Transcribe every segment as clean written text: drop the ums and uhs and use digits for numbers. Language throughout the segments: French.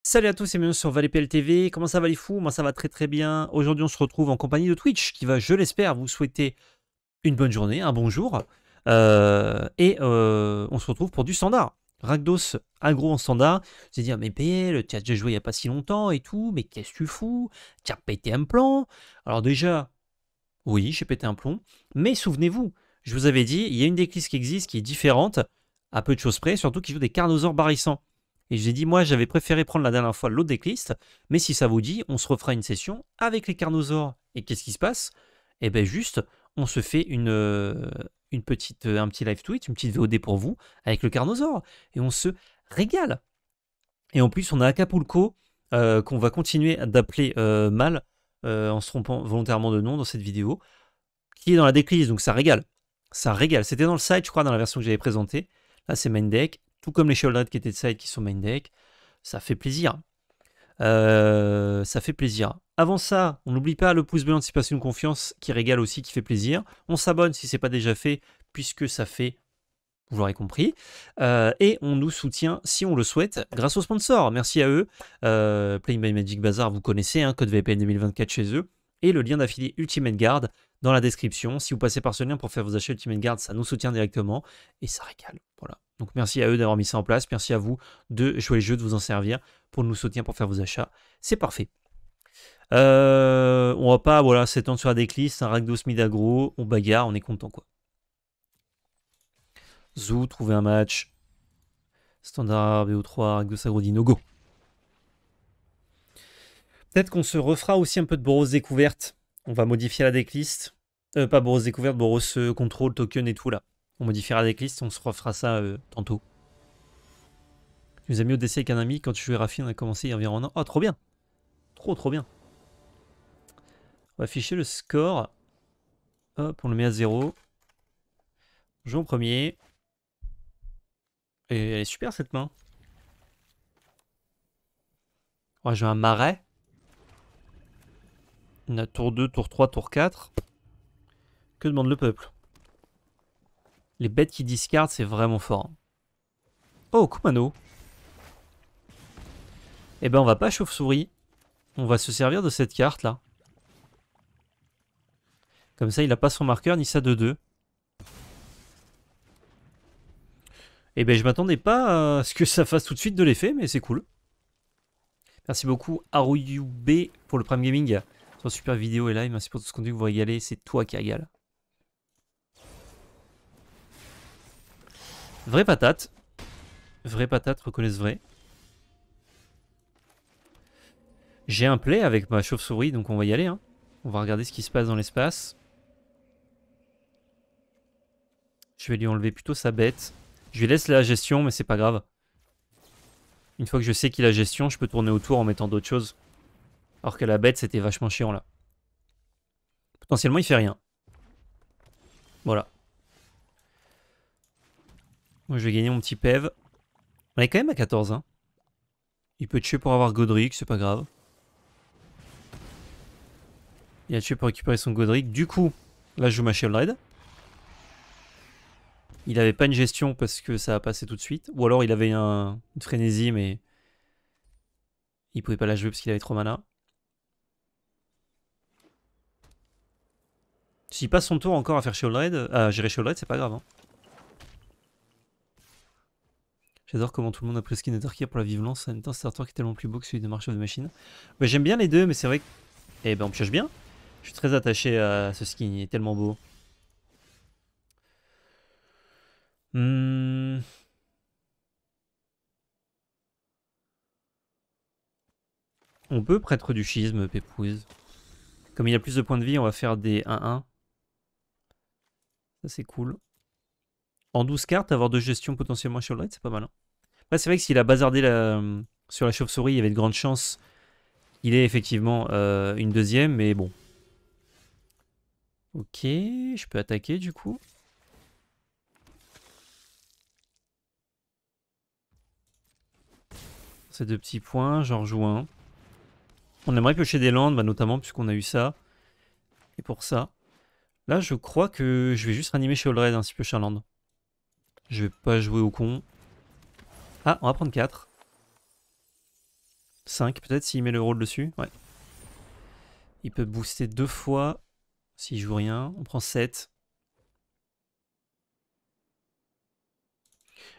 Salut à tous et bienvenue sur ValleyPL TV. Comment ça va les fous? Moi ça va très très bien. Aujourd'hui on se retrouve en compagnie de Twitch qui va, je l'espère, vous souhaiter une bonne journée, un bon jour. On se retrouve pour du standard. Rakdos aggro en standard. Vous allez dire, mais PL, tu as déjà joué il n'y a pas si longtemps et tout, mais qu'est-ce que tu fous? Tu as pété un plomb. Alors déjà, oui, j'ai pété un plomb. Mais souvenez-vous, je vous avais dit, il y a une decklist qui existe qui est différente, à peu de choses près, surtout qui joue des carnosaures barrissants. Et je vous ai dit, moi, j'avais préféré prendre la dernière fois l'autre decklist, mais si ça vous dit, on se refera une session avec les carnosaures. Et qu'est-ce qui se passe? Eh bien, juste, on se fait un petit live tweet, une petite VOD pour vous, avec le carnosaure. Et on se régale. Et en plus, on a Acapulco, qu'on va continuer d'appeler mal, en se trompant volontairement de nom dans cette vidéo, qui est dans la decklist, donc ça régale. Ça régale. C'était dans le side, je crois, dans la version que j'avais présentée. Là, c'est main deck. Tout comme les Shieldred qui étaient de side qui sont main deck. Ça fait plaisir. Ça fait plaisir. Avant ça, on n'oublie pas le pouce bleu anticipation de confiance qui régale aussi, qui fait plaisir. On s'abonne si ce n'est pas déjà fait, puisque ça fait, vous l'aurez compris. Et on nous soutient si on le souhaite grâce aux sponsors. Merci à eux. Playing by Magic Bazaar, vous connaissez, hein, code VPN 2024 chez eux. Et le lien d'affilié Ultimate Guard dans la description. Si vous passez par ce lien pour faire vos achats Ultimate Guard, ça nous soutient directement et ça régale. Voilà. Donc merci à eux d'avoir mis ça en place. Merci à vous de jouer le jeu, de vous en servir pour nous soutenir pour faire vos achats. C'est parfait. On va pas s'étendre sur la decklist. Un Rakdos mid aggro, on bagarre, on est content quoi. Zou, trouver un match. Standard, BO3, Rakdos aggro Dino, go. Peut-être qu'on se refera aussi un peu de Boros découverte. On va modifier la decklist. Pas Boros découverte, Boros contrôle, token et tout là. On modifiera la decklist, on se refera ça tantôt. Tu nous as mis au DC avec un ami quand tu jouais Rafi, on a commencé il y a environ un an. Oh, trop bien! Trop bien. On va afficher le score. Hop, on le met à 0. On joue en premier. Et elle est super cette main. On va jouer un marais. On a tour 2, tour 3, tour 4. Que demande le peuple? Les bêtes qui discardent, c'est vraiment fort. Oh, Kumano. Eh ben, on va pas chauve-souris. On va se servir de cette carte là. Comme ça, il a pas son marqueur ni sa 2-2. Eh ben, je m'attendais pas à ce que ça fasse tout de suite de l'effet, mais c'est cool. Merci beaucoup, Aruyube, pour le Prime Gaming. Sur super vidéo et live. Merci pour tout ce contenu que vous régalez. C'est toi qui régale. Vraie patate. Vraie patate, reconnaissent vrai. J'ai un play avec ma chauve-souris, donc on va y aller. Hein. On va regarder ce qui se passe dans l'espace. Je vais lui enlever plutôt sa bête. Je lui laisse la gestion, mais c'est pas grave. Une fois que je sais qu'il a gestion, je peux tourner autour en mettant d'autres choses. Alors que la bête, c'était vachement chiant là. Potentiellement, il fait rien. Voilà. Moi, je vais gagner mon petit PEV. On est quand même à 14. Hein. Il peut tuer pour avoir Godric, c'est pas grave. Il a tué pour récupérer son Godric. Du coup, là, je joue ma Shieldred. Il avait pas une gestion parce que ça a passé tout de suite. Ou alors il avait une frénésie, mais il pouvait pas la jouer parce qu'il avait trop mana. S'il passe son tour encore à faire Shieldred, à gérer Shieldred, c'est pas grave. Hein. J'adore comment tout le monde a pris skin de Darkia pour la violence. En même temps, Starter qui est tellement plus beau que celui de March of the Machine. Bah, j'aime bien les deux, mais c'est vrai que. Eh ben, on pioche bien. Je suis très attaché à ce skin, il est tellement beau. On peut prêtre du schisme, Pépouze. Comme il a plus de points de vie, on va faire des 1-1. Ça, c'est cool. En 12 cartes, avoir deux gestions potentiellement Shieldred, c'est pas mal. Hein. Après, c'est vrai que s'il a bazardé sur la chauve-souris, il y avait de grandes chances. Il est effectivement une deuxième, mais bon. Ok, je peux attaquer du coup. Ces deux petits points, j'en rejoue un. On aimerait piocher des landes, bah, notamment puisqu'on a eu ça. Et pour ça. Là, je crois que je vais juste ranimer Shieldred ainsi piocher un land. Je vais pas jouer au con. Ah, on va prendre 4. 5 peut-être s'il met le rôle dessus. Ouais. Il peut booster 2 fois s'il joue rien. On prend 7.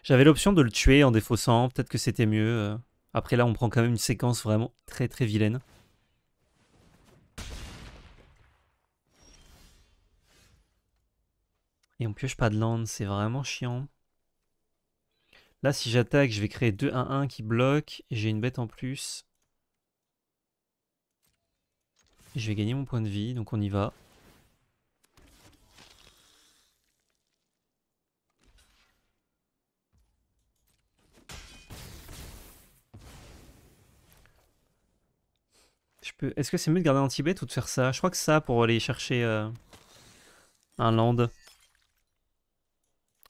J'avais l'option de le tuer en défaussant. Peut-être que c'était mieux. Après là, on prend quand même une séquence vraiment très très vilaine. Et on pioche pas de land, c'est vraiment chiant. Là, si j'attaque, je vais créer 2-1-1 qui bloquent. Et j'ai une bête en plus. Et je vais gagner mon point de vie, donc on y va. Est-ce que c'est mieux de garder un anti-bet ou de faire ça? Je crois que ça pour aller chercher un land.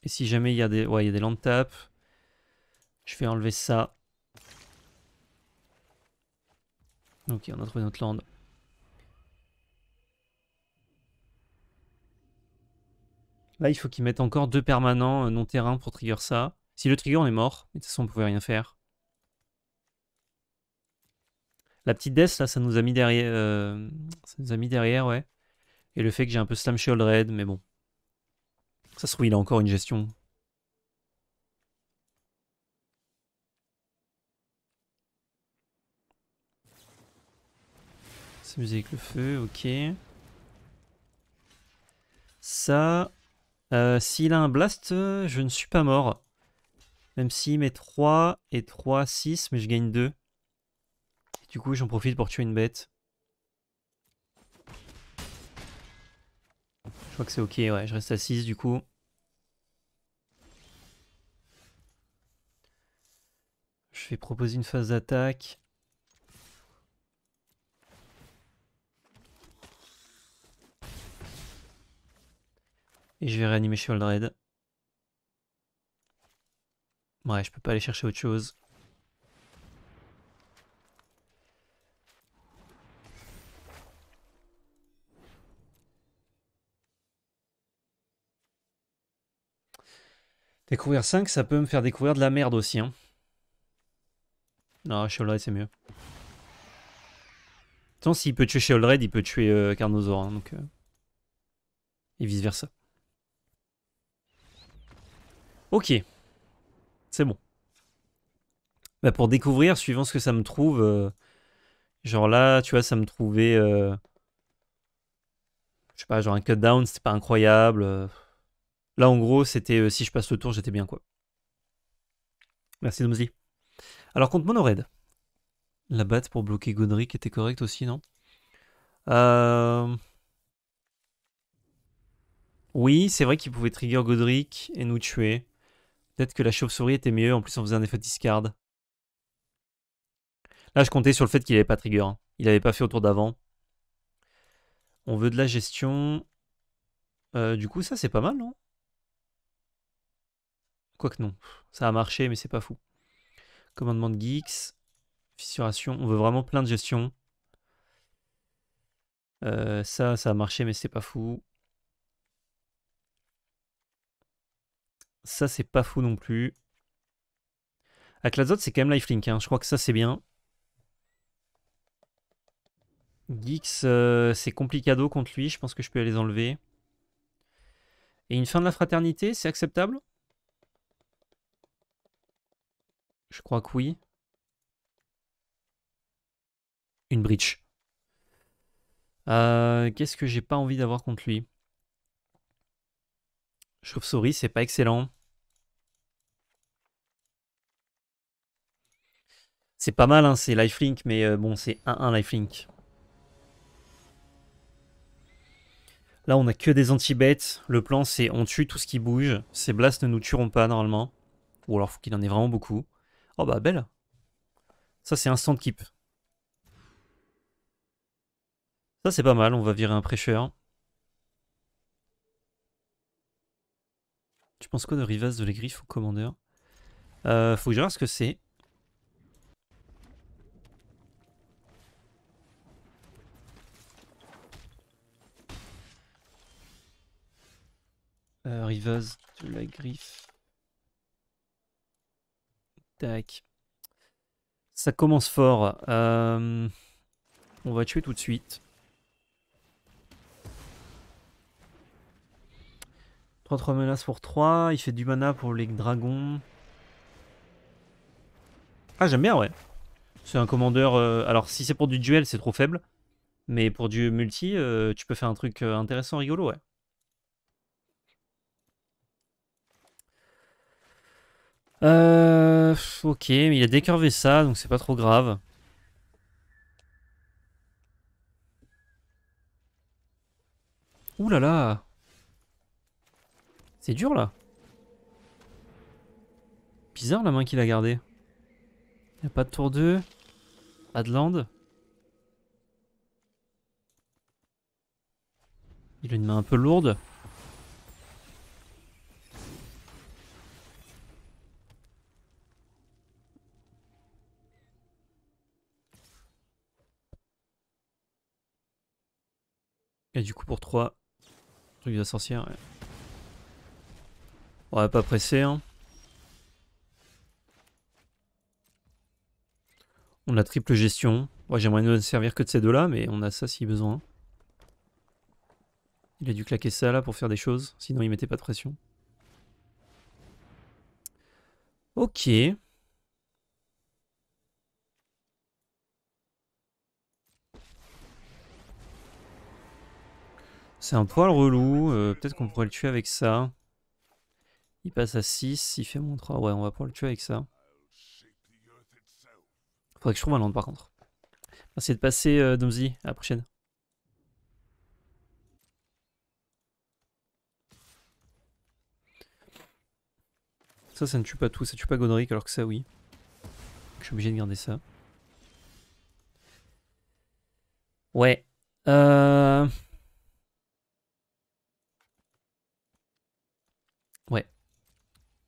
Et si jamais il y a des, ouais, il y a des land tap, je vais enlever ça. Ok, on a trouvé notre land. Là, il faut qu'ils mettent encore 2 permanents non terrain pour trigger ça. Si le trigger, on est mort. Mais de toute façon, on pouvait rien faire. La petite death, là, ça nous a mis derrière. Ça nous a mis derrière, ouais. Et le fait que j'ai un peu slam shield red, mais bon. Ça se trouve, il a encore une gestion. S'amuser avec le feu, ok. Ça. S'il a un blast, je ne suis pas mort. Même s'il met 3 et 3, 6, mais je gagne 2. Et du coup, j'en profite pour tuer une bête. Je crois que c'est ok, ouais, je reste à 6 du coup. Je vais proposer une phase d'attaque. Et je vais réanimer Shieldred. Ouais, je peux pas aller chercher autre chose. Découvrir 5, ça peut me faire découvrir de la merde aussi. Hein. Non, Shieldred c'est mieux. Tant s'il peut tuer Shieldred, il peut tuer Carnosaur. Hein, donc, et vice versa. Ok. C'est bon. Bah pour découvrir, suivant ce que ça me trouve, genre là, tu vois, ça me trouvait, je sais pas, genre un cut down, c'était pas incroyable. Là, en gros, c'était si je passe le tour, j'étais bien, quoi. Merci, Domzi. Alors, contre Monored. La batte pour bloquer Godric était correcte aussi, non Oui, c'est vrai qu'il pouvait trigger Godric et nous tuer. Peut-être que la chauve-souris était mieux, en plus on faisait un effet discard. Là, je comptais sur le fait qu'il avait pas trigger. Hein. Il avait pas fait au tour d'avant. On veut de la gestion. Du coup, ça, c'est pas mal, non Quoique non. Ça a marché, mais c'est pas fou. Commandement de Geeks. Fissuration. On veut vraiment plein de gestion. Ça a marché, mais c'est pas fou. Ça, c'est pas fou non plus. Avec l'Azot, c'est quand même lifelink. Hein. Je crois que ça, c'est bien. Geeks, c'est complicado contre lui. Je pense que je peux les enlever. Et une fin de la fraternité, c'est acceptable? Je crois que oui. Une breach. Qu'est-ce que j'ai pas envie d'avoir contre lui? Chauve-souris, c'est pas excellent. C'est pas mal, hein, c'est lifelink, mais bon, c'est 1-1 lifelink. Là, on a que des anti-bêtes. Le plan, c'est on tue tout ce qui bouge. Ces blasts ne nous tueront pas, normalement. Ou alors, faut qu'il en ait vraiment beaucoup. Oh bah, belle. Ça, c'est instant keep. Ça, c'est pas mal. On va virer un prêcheur. Tu penses quoi de Rivas de l'Aigriff au commandeur? Faut que je regarde ce que c'est. Rivas de l'Aigriff. Tac. Ça commence fort. On va tuer tout de suite. 3-3 menaces pour 3. Il fait du mana pour les dragons. Ah, j'aime bien, ouais. C'est un commandeur. Alors, si c'est pour du duel, c'est trop faible. Mais pour du multi, tu peux faire un truc intéressant, rigolo, ouais. Ok, mais il a décurvé ça, donc c'est pas trop grave. Ouh là là. C'est dur, là. Bizarre, la main qu'il a gardée. Y a pas de tour 2. Pas de land. Il a une main un peu lourde. Et du coup, pour 3, truc de la sorcière, ouais. On va pas presser, hein. On a triple gestion. Moi, j'aimerais ne servir que de ces deux-là, mais on a ça si besoin. Il a dû claquer ça là pour faire des choses, sinon il mettait pas de pression. Ok. C'est un poil relou. Peut-être qu'on pourrait le tuer avec ça. Il passe à 6, il fait mon 3. Ouais, on va pouvoir le tuer avec ça. Faudrait que je trouve un land par contre. Merci de passer, Domzy. À la prochaine. Ça ne tue pas tout. Ça tue pas Godric alors que ça, oui. Je suis obligé de garder ça. Ouais. Ouais.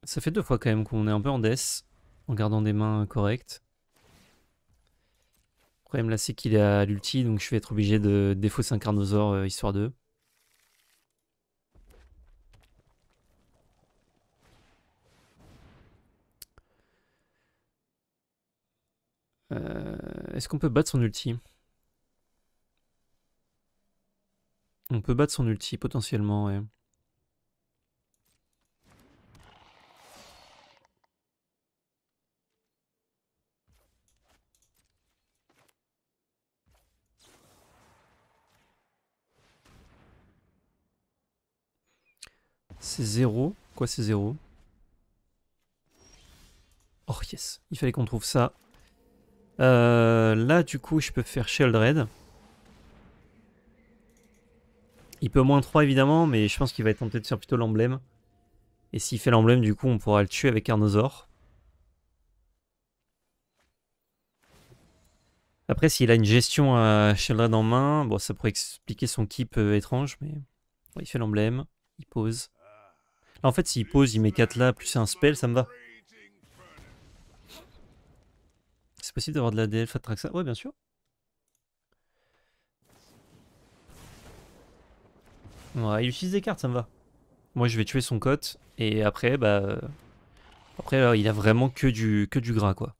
Ça fait 2 fois quand même qu'on est un peu en death. En gardant des mains correctes. Le problème là, c'est qu'il a l'ulti, donc je vais être obligé de défausser un Carnosaur histoire de. Est-ce qu'on peut battre son ulti? On peut battre son ulti potentiellement, ouais. C'est 0. Quoi, c'est 0? Oh yes, il fallait qu'on trouve ça. Là, du coup, je peux faire Sheoldred. Il peut moins 3 évidemment, mais je pense qu'il va être tenté de faire plutôt l'emblème. Et s'il fait l'emblème, du coup, on pourra le tuer avec Carnosaur. Après, s'il a une gestion à Sheoldred en main, bon, ça pourrait expliquer son keep étrange, mais bon, il fait l'emblème, il pose. Là, en fait, s'il pose, il met 4 là, plus un spell, ça me va. C'est possible d'avoir de la DL Fatraxa? Ouais, bien sûr. Ouais, il utilise des cartes, ça me va. Moi, je vais tuer son cote, et après, bah... Après, là, il a vraiment que du gras, quoi.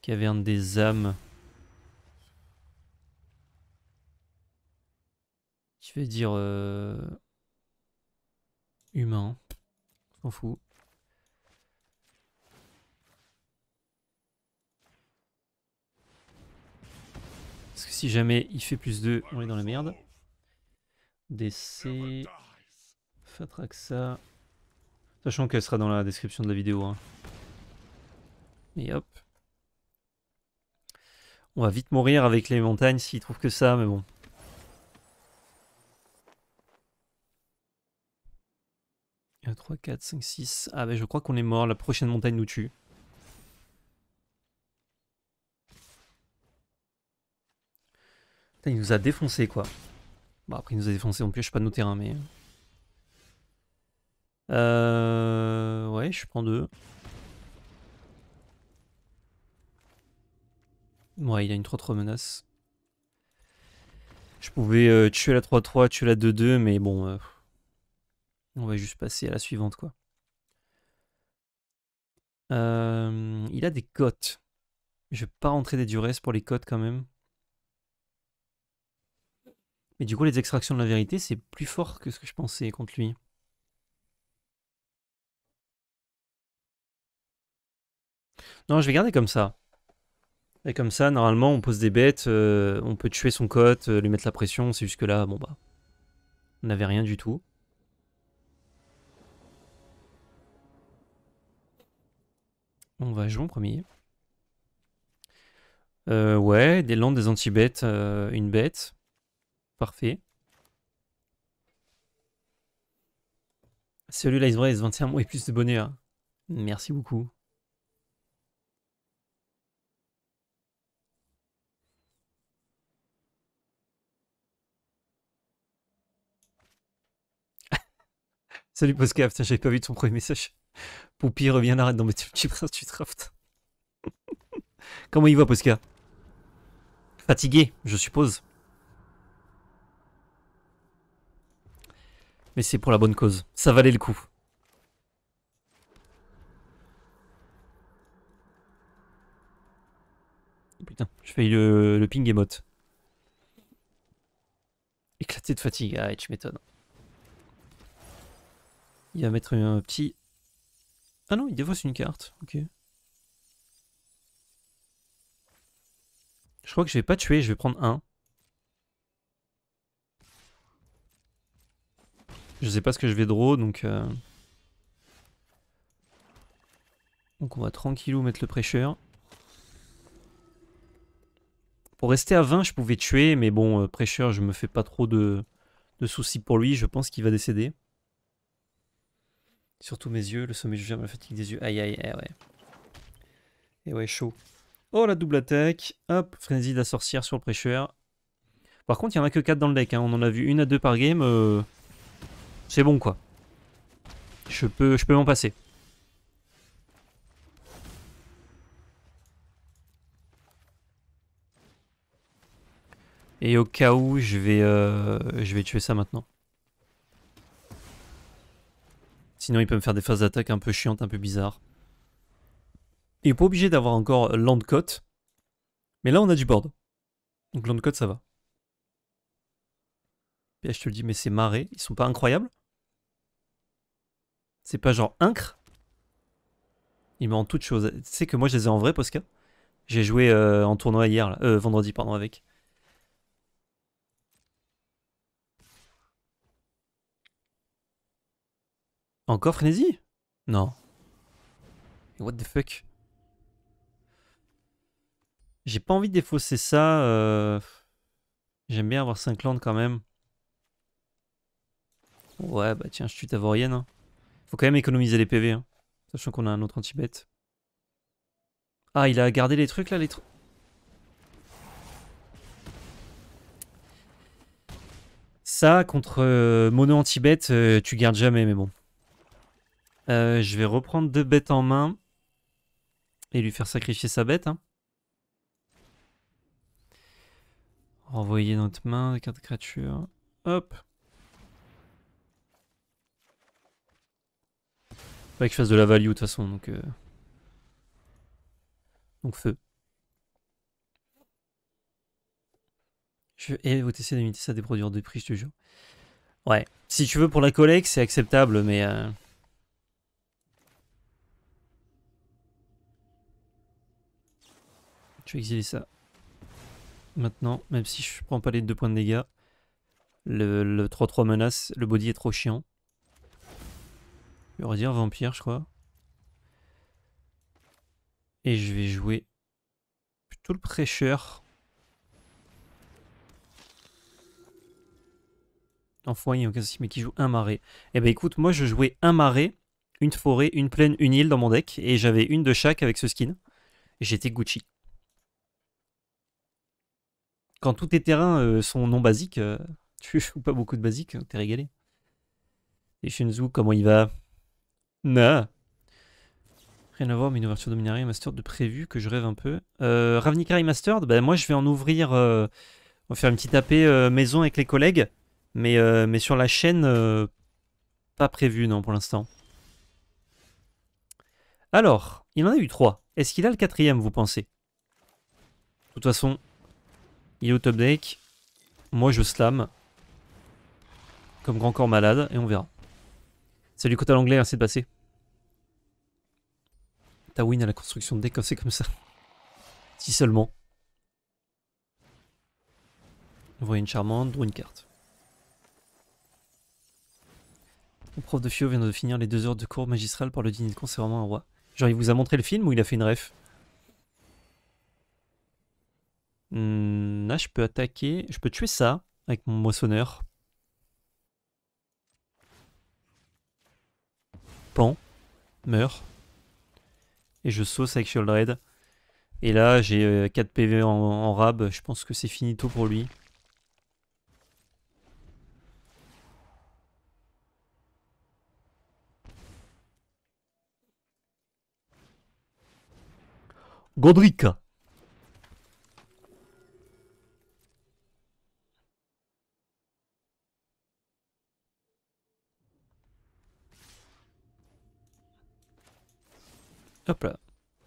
Caverne des âmes. Je vais dire... humain. S'en fout. Parce que si jamais il fait plus 2, on est dans la merde. DC... Fatraxa... Sachant qu'elle sera dans la description de la vidéo. Hein. Et hop. On va vite mourir avec les montagnes s'il trouve que ça, mais bon. Il y a 3, 4, 5, 6... Ah bah je crois qu'on est mort, la prochaine montagne nous tue. Putain, il nous a défoncé quoi. Bon après il nous a défoncé, on pioche pas nos terrains mais... Ouais, je prends 2. Ouais, il a une 3-3 menace. Je pouvais tuer la 3-3, tuer la 2-2, mais bon... on va juste passer à la suivante, quoi. Il a des cotes. Je vais pas rentrer des duress pour les cotes quand même. Mais du coup, les extractions de la vérité, c'est plus fort que ce que je pensais contre lui. Non, je vais garder comme ça. Et comme ça, normalement, on pose des bêtes, on peut tuer son cote, lui mettre la pression. C'est juste que là, bon bah, on n'avait rien du tout. On va jouer en premier. Ouais, des landes, des anti-bêtes, une bête. Parfait. Celui-là, il se 21 mois et plus de bonheur. Merci beaucoup. Salut Posca, putain, j'avais pas vu ton premier message. Poupie revient là, dans mes petits prince du draft. Comment il va, Posca? Fatigué, je suppose. Mais c'est pour la bonne cause. Ça valait le coup. Putain, je fais le ping emote. Éclaté de fatigue. Ah, tu m'étonnes. Il va mettre un petit... Ah non, il défausse une carte. Ok. Je crois que je vais pas tuer, je vais prendre un. Je sais pas ce que je vais draw, donc... Donc on va tranquillou mettre le prêcheur. Pour rester à 20, je pouvais tuer, mais bon, prêcheur, je me fais pas trop de soucis pour lui. Je pense qu'il va décéder. Surtout mes yeux, le sommet du germe, la fatigue des yeux. Aïe, aïe, aïe, ouais. Et ouais, chaud. Oh, la double attaque. Hop, frénésie de la sorcière sur le prêcheur. Par contre, il y en a que 4 dans le deck. Hein. On en a vu 1 à 2 par game. C'est bon, quoi. Je peux m'en passer. Et au cas où, je vais tuer ça maintenant. Sinon, il peut me faire des phases d'attaque un peu chiantes, un peu bizarres. Il n'est pas obligé d'avoir encore Landcote. Mais là, on a du board. Donc Landcote, ça va. Et là, je te le dis, mais ces marées, ils sont pas incroyables? C'est pas genre incre? Il met en toute chose. Tu sais que moi, je les ai en vrai, Posca. J'ai joué en tournoi hier, là. Vendredi, pardon, avec. Encore frénésie? Non. What the fuck? J'ai pas envie de défausser ça. J'aime bien avoir 5 landes quand même. Ouais, bah tiens, je tue ta Vorienne. Hein. Faut quand même économiser les PV. Hein. Sachant qu'on a un autre anti-bet. Ah, il a gardé les trucs là, les trucs. Ça, contre mono anti-bet, tu gardes jamais, mais bon. Je vais reprendre 2 bêtes en main. Et lui faire sacrifier sa bête. Hein. Renvoyer notre main, des cartes de créature. Hop. Faudrait que je fasse de la value de toute façon, donc feu. Vous essayez d'imiter ça des produits de prix, je te jure. Ouais. Si tu veux pour la collecte, c'est acceptable, mais... Je vais exiler ça. Maintenant, même si je prends pas les 2 points de dégâts. Le 3-3 menace, le body est trop chiant. Je vais redire vampire, je crois. Et je vais jouer plutôt le prêcheur. Enfoiré, aucun souci, mais qui joue un marais. Eh ben écoute, moi je jouais un marais, une forêt, une plaine, une île dans mon deck. Et j'avais une de chaque avec ce skin. Et j'étais Gucci. Quand tous tes terrains sont non basiques, tu joues pas beaucoup de basiques, t'es régalé. Et Shunzu, comment il va? Nah. Rien à voir, mais une ouverture de Dominaria Mastered de prévu que je rêve un peu. Ravnica Remastered, bah moi je vais en ouvrir. On va faire une petite AP maison avec les collègues. Mais sur la chaîne, pas prévu, non, pour l'instant. Alors, Il en a eu 3. Est-ce qu'il a le 4e, vous pensez? De toute façon, il est au top deck. Moi, je slam. Comme grand corps malade, et on verra. Salut Côte à l'anglais, merci de passer. T'as win à la construction de deck quand c'est comme ça. Si seulement. Envoyer une charmante, draw une carte. Mon prof de philo vient de finir les 2 heures de cours magistral par le dîner de con, c'est vraiment un roi. Genre, il vous a montré le film ou il a fait une ref? Là, je peux attaquer. Je peux tuer ça avec mon moissonneur. Pan. Meurt. Et je sauce avec Shieldred. Et là, j'ai 4 PV en rab. Je pense que c'est finito pour lui. Godrika. Hop là.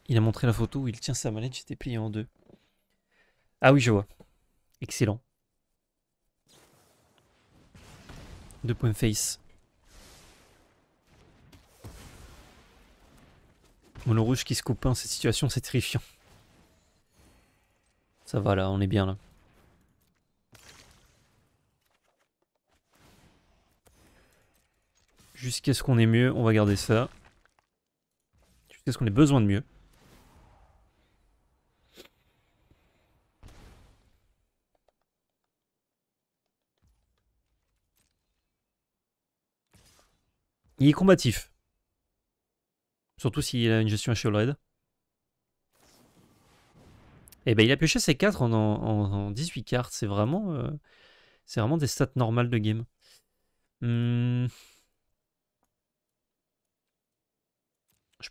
Il a montré la photo où il tient sa mallette, j'étais plié en 2. Ah oui, je vois. Excellent. 2 points face. Mono rouge qui se coupe pas en cette situation, c'est terrifiant. Ça va là, on est bien là. Jusqu'à ce qu'on ait mieux, on va garder ça. Jusqu'à ce qu'on ait besoin de mieux. Il est combatif. Surtout s'il a une gestion à Shieldred. Et ben il a pioché ses 4 en 18 cartes. C'est vraiment des stats normales de game. Je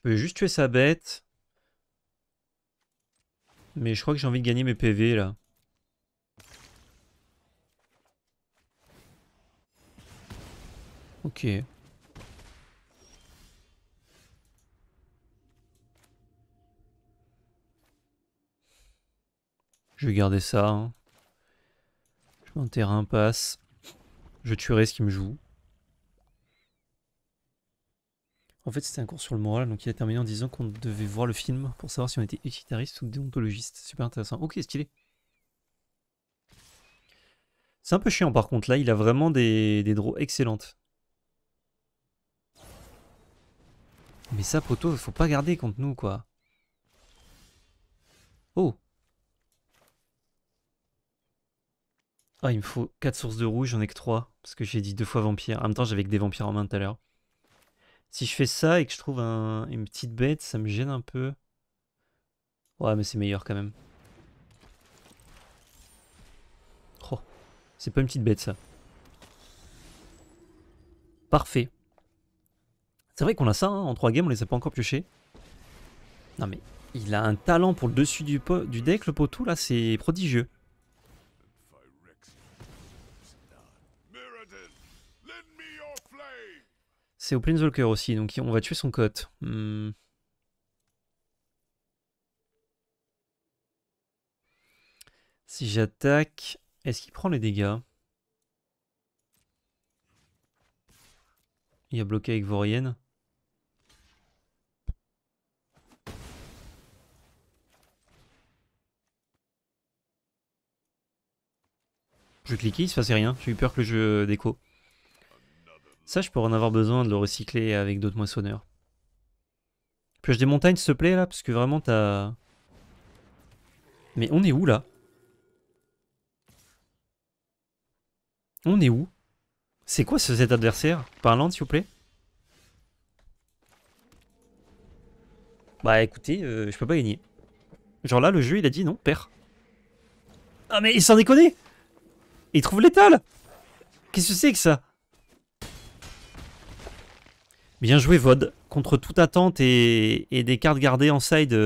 peux juste tuer sa bête. Mais je crois que j'ai envie de gagner mes PV là. Ok. Je vais garder ça. Hein. Je mets un terrain passe. Je tuerai ce qui me joue. En fait, c'était un cours sur le moral, donc il a terminé en disant qu'on devait voir le film pour savoir si on était utilitariste ou déontologiste. Super intéressant. Ok, stylé. C'est un peu chiant par contre, là, il a vraiment des draws excellentes. Mais ça, poteau, faut pas garder contre nous, quoi. Oh. Ah, il me faut 4 sources de rouge, j'en ai que 3. Parce que j'ai dit 2 fois vampire. En même temps, j'avais que des vampires en main tout à l'heure. Si je fais ça et que je trouve une petite bête, ça me gêne un peu. Ouais, mais c'est meilleur quand même. Oh. C'est pas une petite bête, ça. Parfait. C'est vrai qu'on a ça, hein. En 3 games, on les a pas encore piochés. Non mais, il a un talent pour le dessus du deck, le poteau, là, c'est prodigieux. C'est au Planeswalker aussi, donc on va tuer son cote. Si j'attaque, est-ce qu'il prend les dégâts? Il a bloqué avec Vorienne. Je cliquais, il se passait rien. J'ai eu peur que le jeu déco. Ça, je pourrais en avoir besoin de le recycler avec d'autres moissonneurs. Pioche des montagnes, s'il te plaît, là, parce que vraiment, t'as... Mais on est où, là? On est où? C'est quoi cet adversaire? Parlant, s'il vous plaît? Bah, écoutez, je peux pas gagner. Genre là, le jeu, il a dit non, perds. Ah, mais il s'en déconne! Il trouve l'étal! Qu'est-ce que c'est que ça? Bien joué, VOD. Contre toute attente et des cartes gardées en side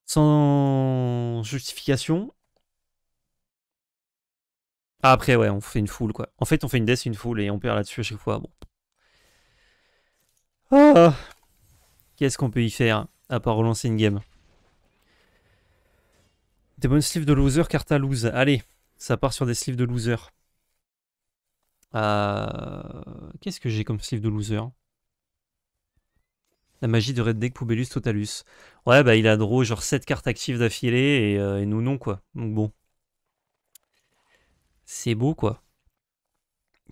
sans justification. Ah, après, ouais, on fait une full, quoi. En fait, on fait une death, une full, et on perd là-dessus à chaque fois. Bon. Ah. Qu'est-ce qu'on peut y faire à part relancer une game? Des bonnes sleeves de loser, carte à lose. Allez, ça part sur des sleeves de loser. Qu'est-ce que j'ai comme sleeve de loser? La magie de Red Deck Poubellus Totalus. Ouais, bah il a draw genre 7 cartes actives d'affilée et nous non, quoi. Donc bon. C'est beau, quoi.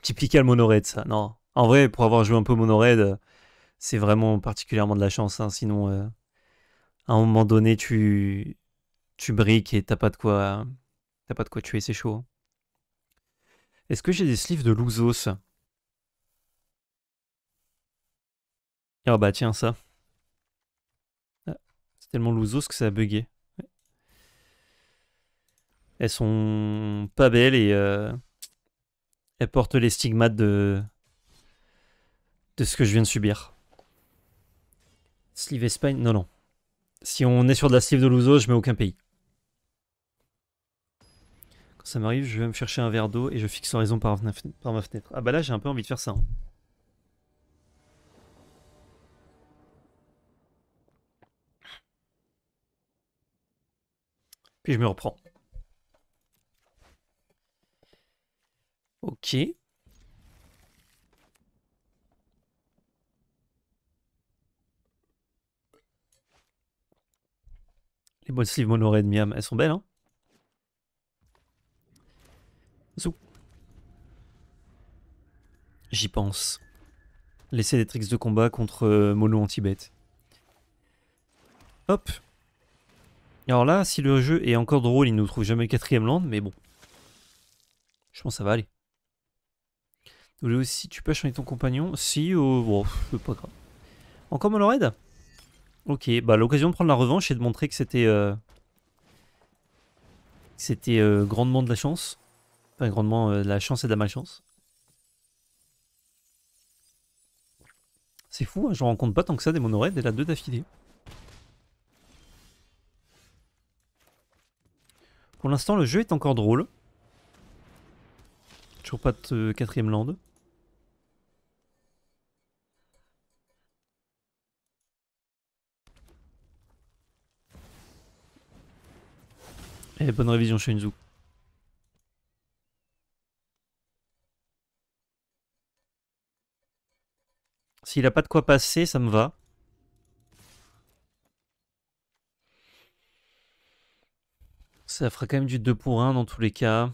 Typical mono red, ça. Non. En vrai, pour avoir joué un peu mono red, c'est vraiment particulièrement de la chance. Hein. Sinon, à un moment donné, tu briques et t'as pas de quoi tuer, c'est chaud. Hein. Est-ce que j'ai des sleeves de Luzos? Ah bah tiens, ça. Ah, c'est tellement Luzos que ça a bugué. Elles sont pas belles et elles portent les stigmates de ce que je viens de subir. Sleeve Espagne, non, non. Si on est sur de la sleeve de Luzos, je mets aucun pays. Quand ça m'arrive, je vais me chercher un verre d'eau et je fixe l'horizon par ma fenêtre. Ah bah là, j'ai un peu envie de faire ça. Hein. Puis je me reprends. Ok. Les bonnes sleeves mono-red Miam, elles sont belles, hein. Zou. J'y pense. Laisser des tricks de combat contre mono anti-bête. Hop. Alors là, si le jeu est encore drôle, il ne nous trouve jamais le 4ème land, mais bon. Je pense que ça va aller. Si tu peux changer ton compagnon. Si, bon, c'est pas grave. Encore mono red? Ok, bah l'occasion de prendre la revanche et de montrer que c'était grandement de la chance. Enfin, grandement de la chance et de la malchance. C'est fou, hein, je rencontre pas tant que ça des mono red et la 2 d'affilée. Pour l'instant, le jeu est encore drôle. Toujours pas de 4ème land. Et bonne révision Shinzu. S'il a pas de quoi passer, ça me va. Ça fera quand même du 2 pour 1 dans tous les cas.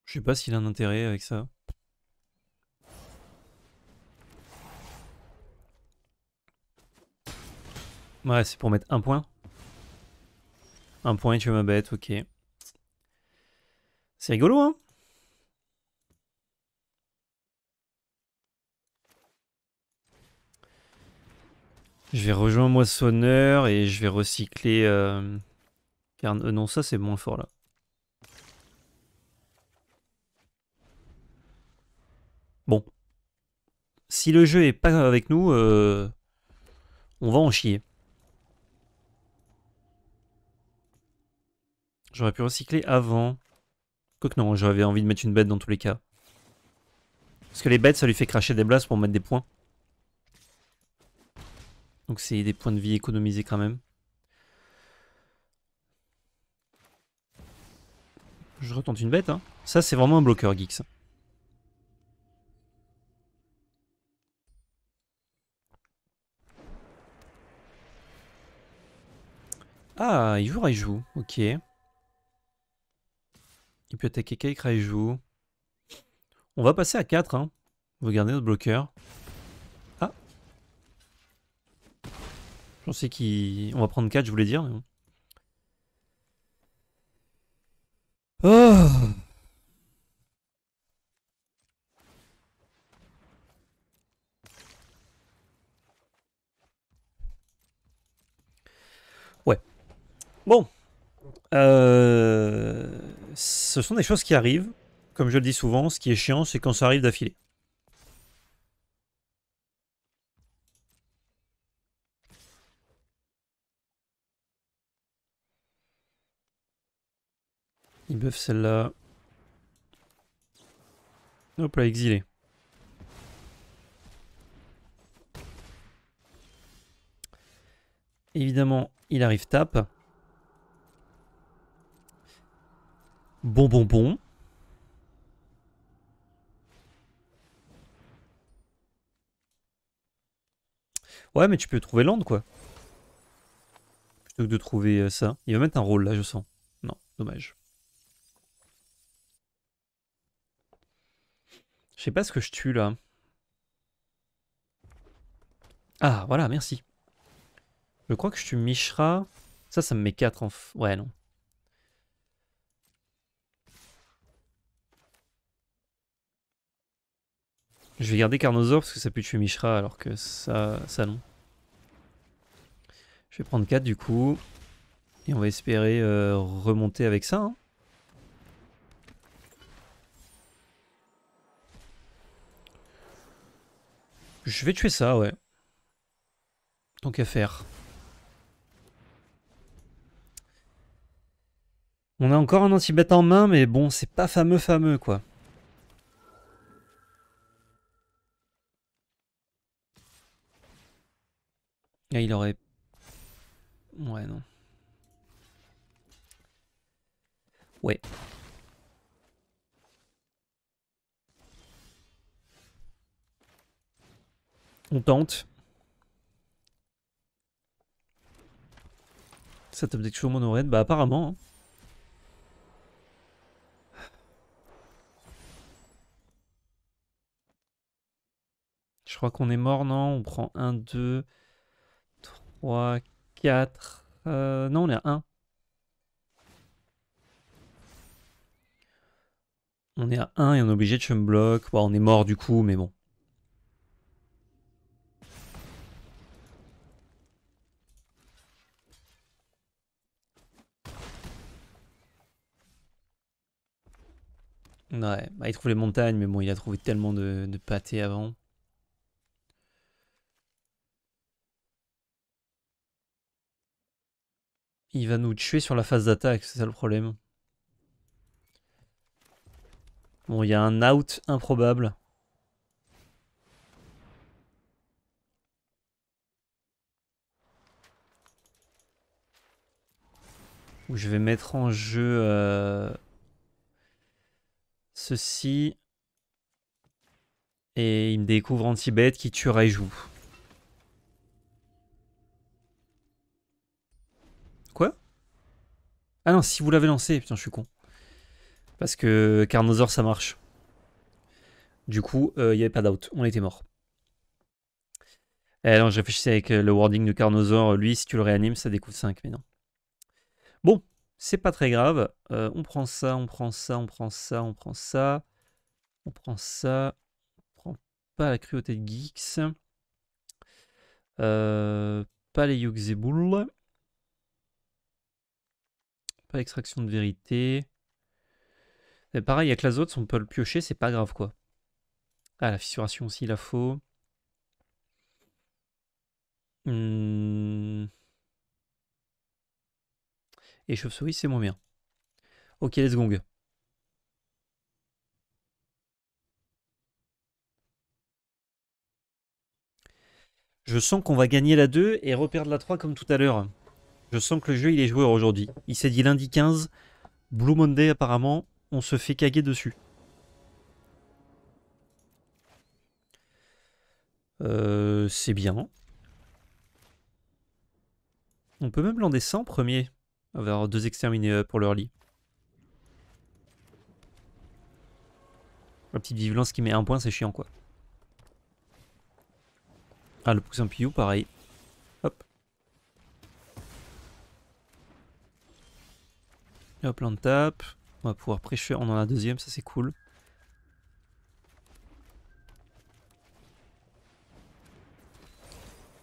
Je sais pas s'il a un intérêt avec ça. Ouais, c'est pour mettre un point. Un point et tu veux ma bête, ok. C'est rigolo, hein. Je vais rejoindre Moissonneur et je vais recycler... non, ça c'est moins fort là. Bon. Si le jeu est pas avec nous, on va en chier. J'aurais pu recycler avant. Quoique non, j'avais envie de mettre une bête dans tous les cas. Parce que les bêtes, ça lui fait cracher des blasts pour mettre des points. Donc c'est des points de vie économisés quand même. Je retente une bête, hein. Ça, c'est vraiment un bloqueur, Geeks. Ah, il joue Raiju. Ok. Il peut attaquer Kaik Raiju. On va passer à 4, hein. On va garder notre bloqueur. Ah. Je pensais qu'on va prendre 4, je voulais dire. Mais bon. Oh. Ouais. Bon. Ce sont des choses qui arrivent. Comme je le dis souvent, ce qui est chiant, c'est quand ça arrive d'affilée. Il buff celle-là. Hop là, exilé. Évidemment, il arrive tape. Bon. Ouais, mais tu peux trouver land, quoi. Plutôt que de trouver ça. Il va mettre un rôle, là, je sens. Non, dommage. Je sais pas ce que je tue, là. Ah, voilà, merci. Je crois que je tue Mishra. Ça me met 4 en... Ouais, non. Je vais garder Carnosaur parce que ça peut tuer Mishra alors que ça non. Je vais prendre 4 du coup. Et on va espérer remonter avec ça. Hein. Je vais tuer ça, ouais. Tant qu'à faire. On a encore un anti-bête en main, mais bon, c'est pas fameux quoi. Et il aurait... Ouais, non. Ouais. On tente. Ça top deck toujours mono red. Bah apparemment. Hein. Je crois qu'on est mort, non? On prend 1, 2, 3, 4... non, on est à 1. On est à 1 et on est obligé de chum block. Bon, on est mort du coup, mais bon. Ouais, bah, il trouve les montagnes, mais bon, il a trouvé tellement de pâtés avant. Il va nous tuer sur la phase d'attaque, c'est ça le problème. Bon, il y a un out improbable. Où je vais mettre en jeu ceci. Et il me découvre anti-bet qui tue Raiju. Quoi? Ah non, si vous l'avez lancé, putain, je suis con. Parce que Carnosaur, ça marche. Du coup, il n'y avait pas d'out, on était mort. Non, je réfléchissais avec le wording de Carnosaur. Lui, si tu le réanimes, ça découvre 5, mais non. Bon, c'est pas très grave. On prend ça, on prend ça, on prend ça, on prend ça. On prend ça. On prend pas la cruauté de Geeks. Pas les Yogg-Zebul. Pas l'extraction de vérité. Et pareil, avec la autres, on peut le piocher, c'est pas grave quoi. Ah, la fissuration aussi, il la faut. Et chauve-souris, c'est moins bien. Ok, let's go. Je sens qu'on va gagner la 2 et reperdre la 3 comme tout à l'heure. Je sens que le jeu, il est joueur aujourd'hui. Il s'est dit lundi 15, Blue Monday apparemment, on se fait caguer dessus. C'est bien. On peut même lander ça en premier. Avoir 2 exterminés pour l'early. La petite vigilance qui met 1 point, c'est chiant quoi. Ah, le poussin Piyou, pareil. Hop. Et hop, là on tape. On va pouvoir prêcher. On en a un deuxième, ça c'est cool.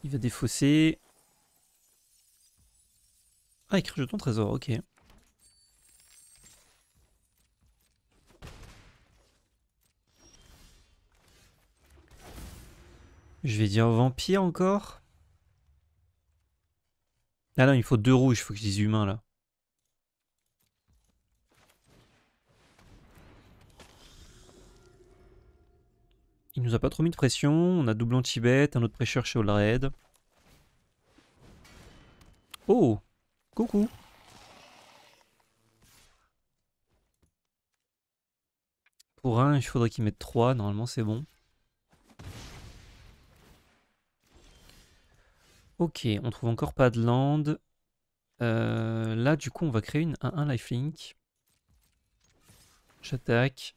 Il va défausser. Ah, écrit jeton trésor, ok. Je vais dire vampire encore. Ah non, il faut 2 rouges, il faut que je dise humain là. Il nous a pas trop mis de pression. On a double anti-bet, un autre pressure chez All Red. Oh, coucou. Pour un, il faudrait qu'il mette 3. Normalement, c'est bon. Ok, on trouve encore pas de land. Là, du coup, on va créer une 1-1 lifelink. J'attaque.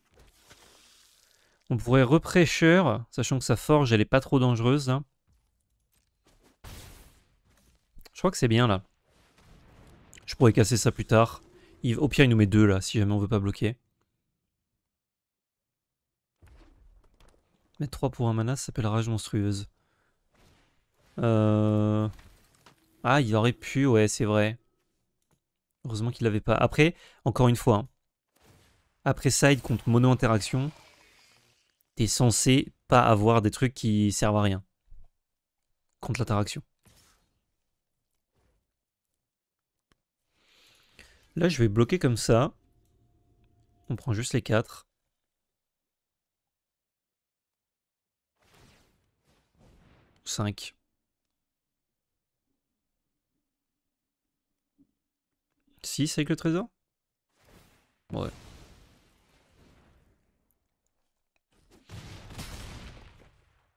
On pourrait repressure, sachant que sa forge, elle est pas trop dangereuse. Là. Je crois que c'est bien, là. Je pourrais casser ça plus tard. Au pire, il nous met 2, là, si jamais on veut pas bloquer. Mettre 3 pour un mana, ça s'appelle Rage Monstrueuse. Ah, il aurait pu, ouais, c'est vrai. Heureusement qu'il l'avait pas. Après, encore une fois, hein, après side contre mono interaction, t'es censé pas avoir des trucs qui servent à rien contre l'interaction. Là, je vais bloquer comme ça. On prend juste les 4. « 5. 6 avec le trésor. Ouais.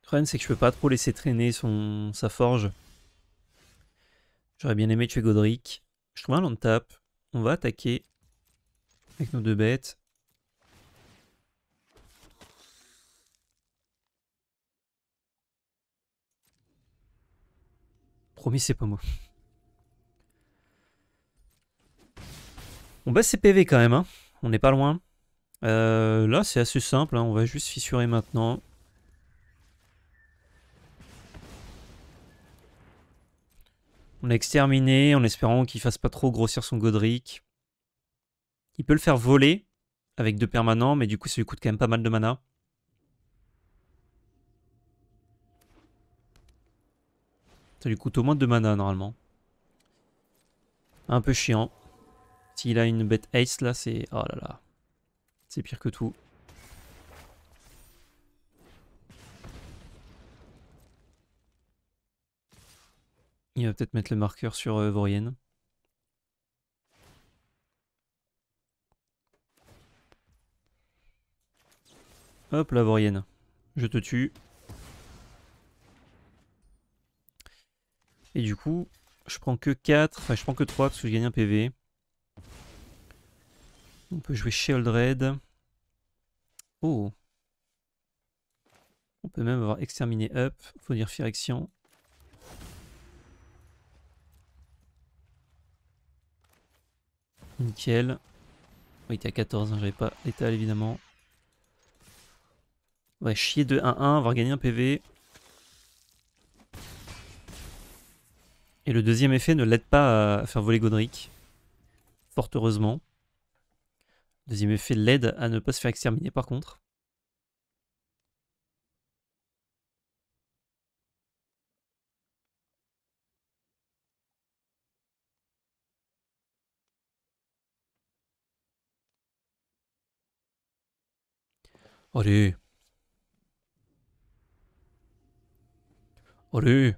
Le problème, c'est que je peux pas trop laisser traîner sa forge. J'aurais bien aimé tuer Godric. Je trouve un land tap. On va attaquer avec nos 2 bêtes. Promis, c'est pas moi. On baisse ses PV quand même. Hein. On n'est pas loin. Là, c'est assez simple. Hein. On va juste fissurer maintenant. On a exterminé en espérant qu'il fasse pas trop grossir son Godric. Il peut le faire voler avec 2 permanents, mais du coup, ça lui coûte quand même pas mal de mana. Ça lui coûte au moins 2 mana normalement. Un peu chiant. S'il a une bête ace là, c'est... Oh là là. C'est pire que tout. Il va peut-être mettre le marqueur sur Vorienne. Hop la Vorienne. Je te tue. Et du coup, je prends que 4. Enfin, je prends que 3 parce que je gagne un PV. On peut jouer Sheoldred. Oh. On peut même avoir exterminé up. Faut dire Phyrexian. Nickel. Oui, il était à 14, hein, j'avais pas l'étal évidemment. Ouais, chier de 1-1, avoir gagné un PV. Et le deuxième effet ne l'aide pas à faire voler Godric. Fort heureusement. Deuxième effet l'aide à ne pas se faire exterminer par contre. Allez. Allez.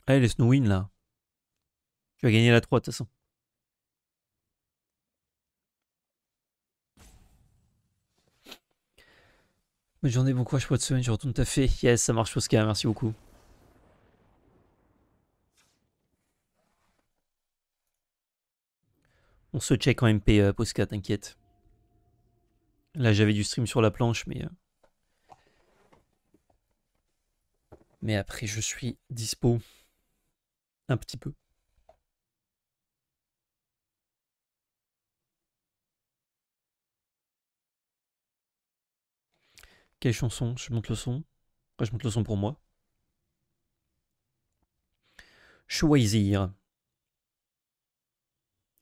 Allez, laisse-nous win là. Tu vas gagner la 3 de toute façon. Bonne journée, bon courage pour votre semaine, je retourne taffer. Yes, ça marche Oscar, merci beaucoup. On se check en MP Posca, t'inquiète. Là j'avais du stream sur la planche, mais après je suis dispo. Un petit peu. Quelle chanson? Je monte le son. Enfin, je monte le son pour moi. Choisir.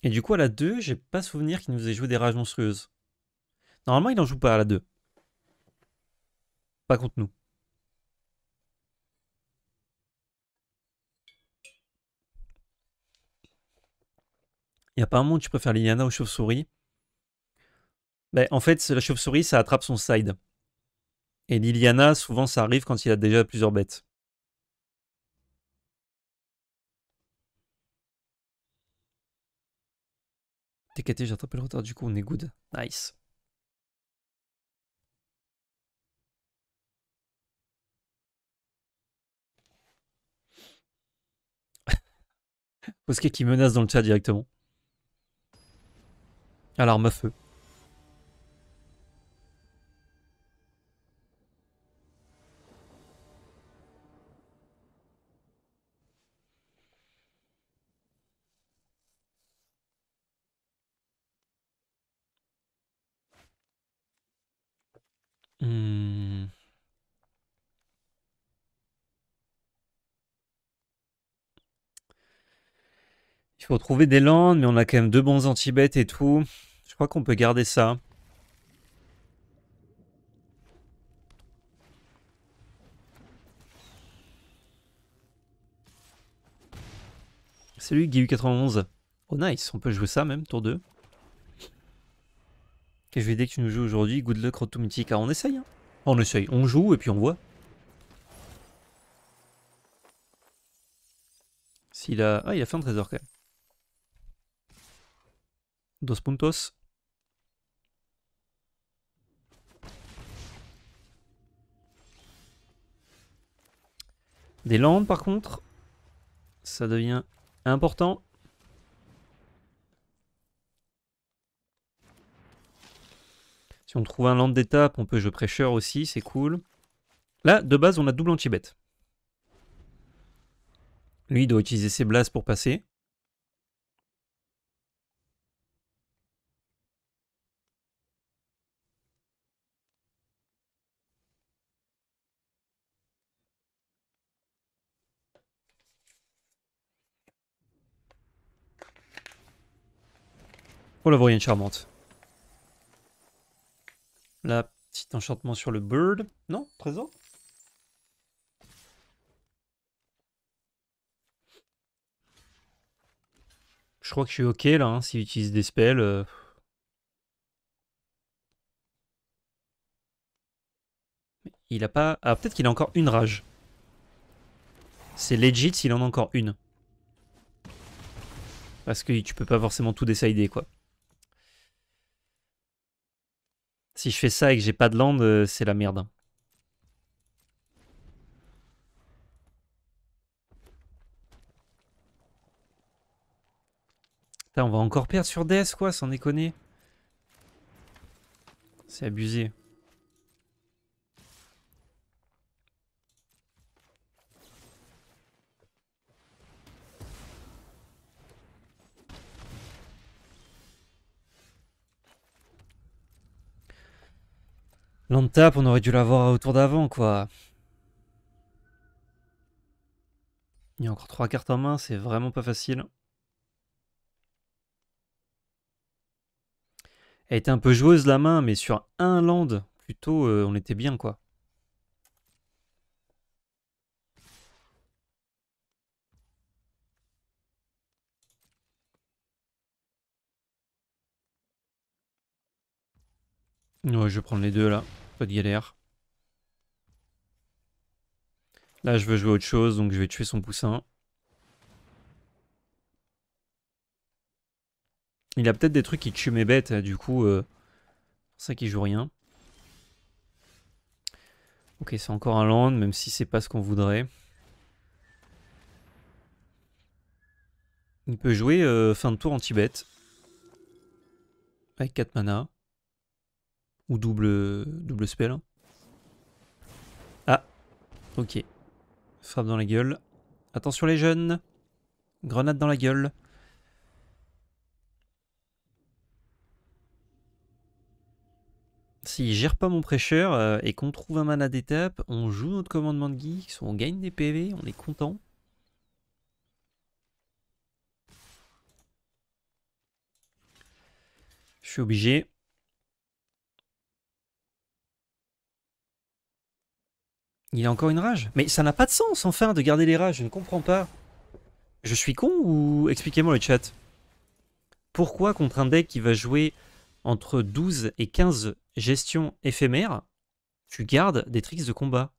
Et du coup, à la 2, j'ai pas souvenir qu'il nous ait joué des rages monstrueuses. Normalement, il en joue pas à la 2. Pas contre nous. Il y a pas un monde où tu préfères Liliana aux chauves-souris. En fait, la chauve-souris, ça attrape son side. Et Liliana, souvent ça arrive quand il a déjà plusieurs bêtes. TKT, j'ai rattrapé le retard, du coup on est good. Nice. Posquet qui menace dans le chat directement. Alarme à feu. Il faut trouver des landes, mais on a quand même 2 bons anti-bêtes et tout. Je crois qu'on peut garder ça. Salut Guiu91. Oh nice, on peut jouer ça même, tour 2. Quel jeu que tu nous joues aujourd'hui? Good luck, Road to Mythic. Ah, on essaye, hein. On essaye, on joue et puis on voit. S'il a... Ah, il a fait un trésor quand même. Dos puntos. Des landes par contre. Ça devient important. Si on trouve un land d'étape, on peut jouer prêcheur aussi, c'est cool. Là, de base, on a double anti-bet. Lui, il doit utiliser ses blasts pour passer. Oh, la voyante charmante. Là, petit enchantement sur le bird. Non, trésor. Je crois que je suis ok là, hein, s'il utilise des spells. Il a pas... Ah, peut-être qu'il a encore une rage. C'est legit s'il en a encore une. Parce que tu peux pas forcément tout décider, quoi. Si je fais ça et que j'ai pas de land, c'est la merde. Putain, on va encore perdre sur Death, quoi, sans déconner. C'est abusé. Land tap, on aurait dû l'avoir au tour d'avant, quoi. Il y a encore 3 cartes en main, c'est vraiment pas facile. Elle était un peu joueuse la main, mais sur un land, plutôt, on était bien, quoi. Ouais, je vais prendre les deux, là. Pas de galère. Là, je veux jouer autre chose, donc je vais tuer son poussin. Il a peut-être des trucs qui tuent mes bêtes, du coup, c'est pour ça qu'il joue rien. Ok, c'est encore un land, même si c'est pas ce qu'on voudrait. Il peut jouer fin de tour anti-bête. Avec 4 mana. Ou double spell. Ah, ok. Frappe dans la gueule. Attention les jeunes. Grenade dans la gueule. S'il gère pas mon prêcheur et qu'on trouve un mana d'étape, on joue notre commandement de geeks, on gagne des PV, on est content. Je suis obligé. Il a encore une rage. Mais ça n'a pas de sens enfin de garder les rages, je ne comprends pas. Je suis con ou... Expliquez-moi le chat. Pourquoi contre un deck qui va jouer entre 12 et 15 gestions éphémères, Tu gardes des tricks de combat.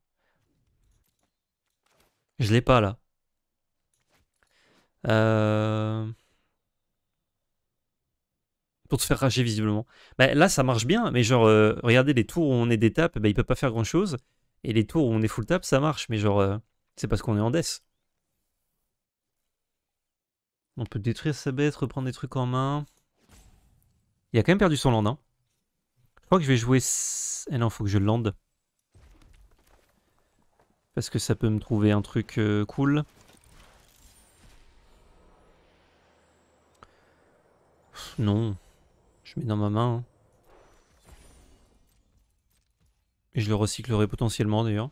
Je l'ai pas là. Pour te faire rager visiblement. Bah, là ça marche bien, mais genre regardez les tours où on est des tapes, bah, il peut pas faire grand chose. Et les tours où on est full tap, ça marche, mais genre c'est parce qu'on est en death. On peut détruire sa bête, reprendre des trucs en main. Il a quand même perdu son land. Hein. Je crois que je vais jouer... Eh non, faut que je lande. Parce que ça peut me trouver un truc cool. Pff, non. Je mets dans ma main. Hein. Et je le recyclerai potentiellement d'ailleurs.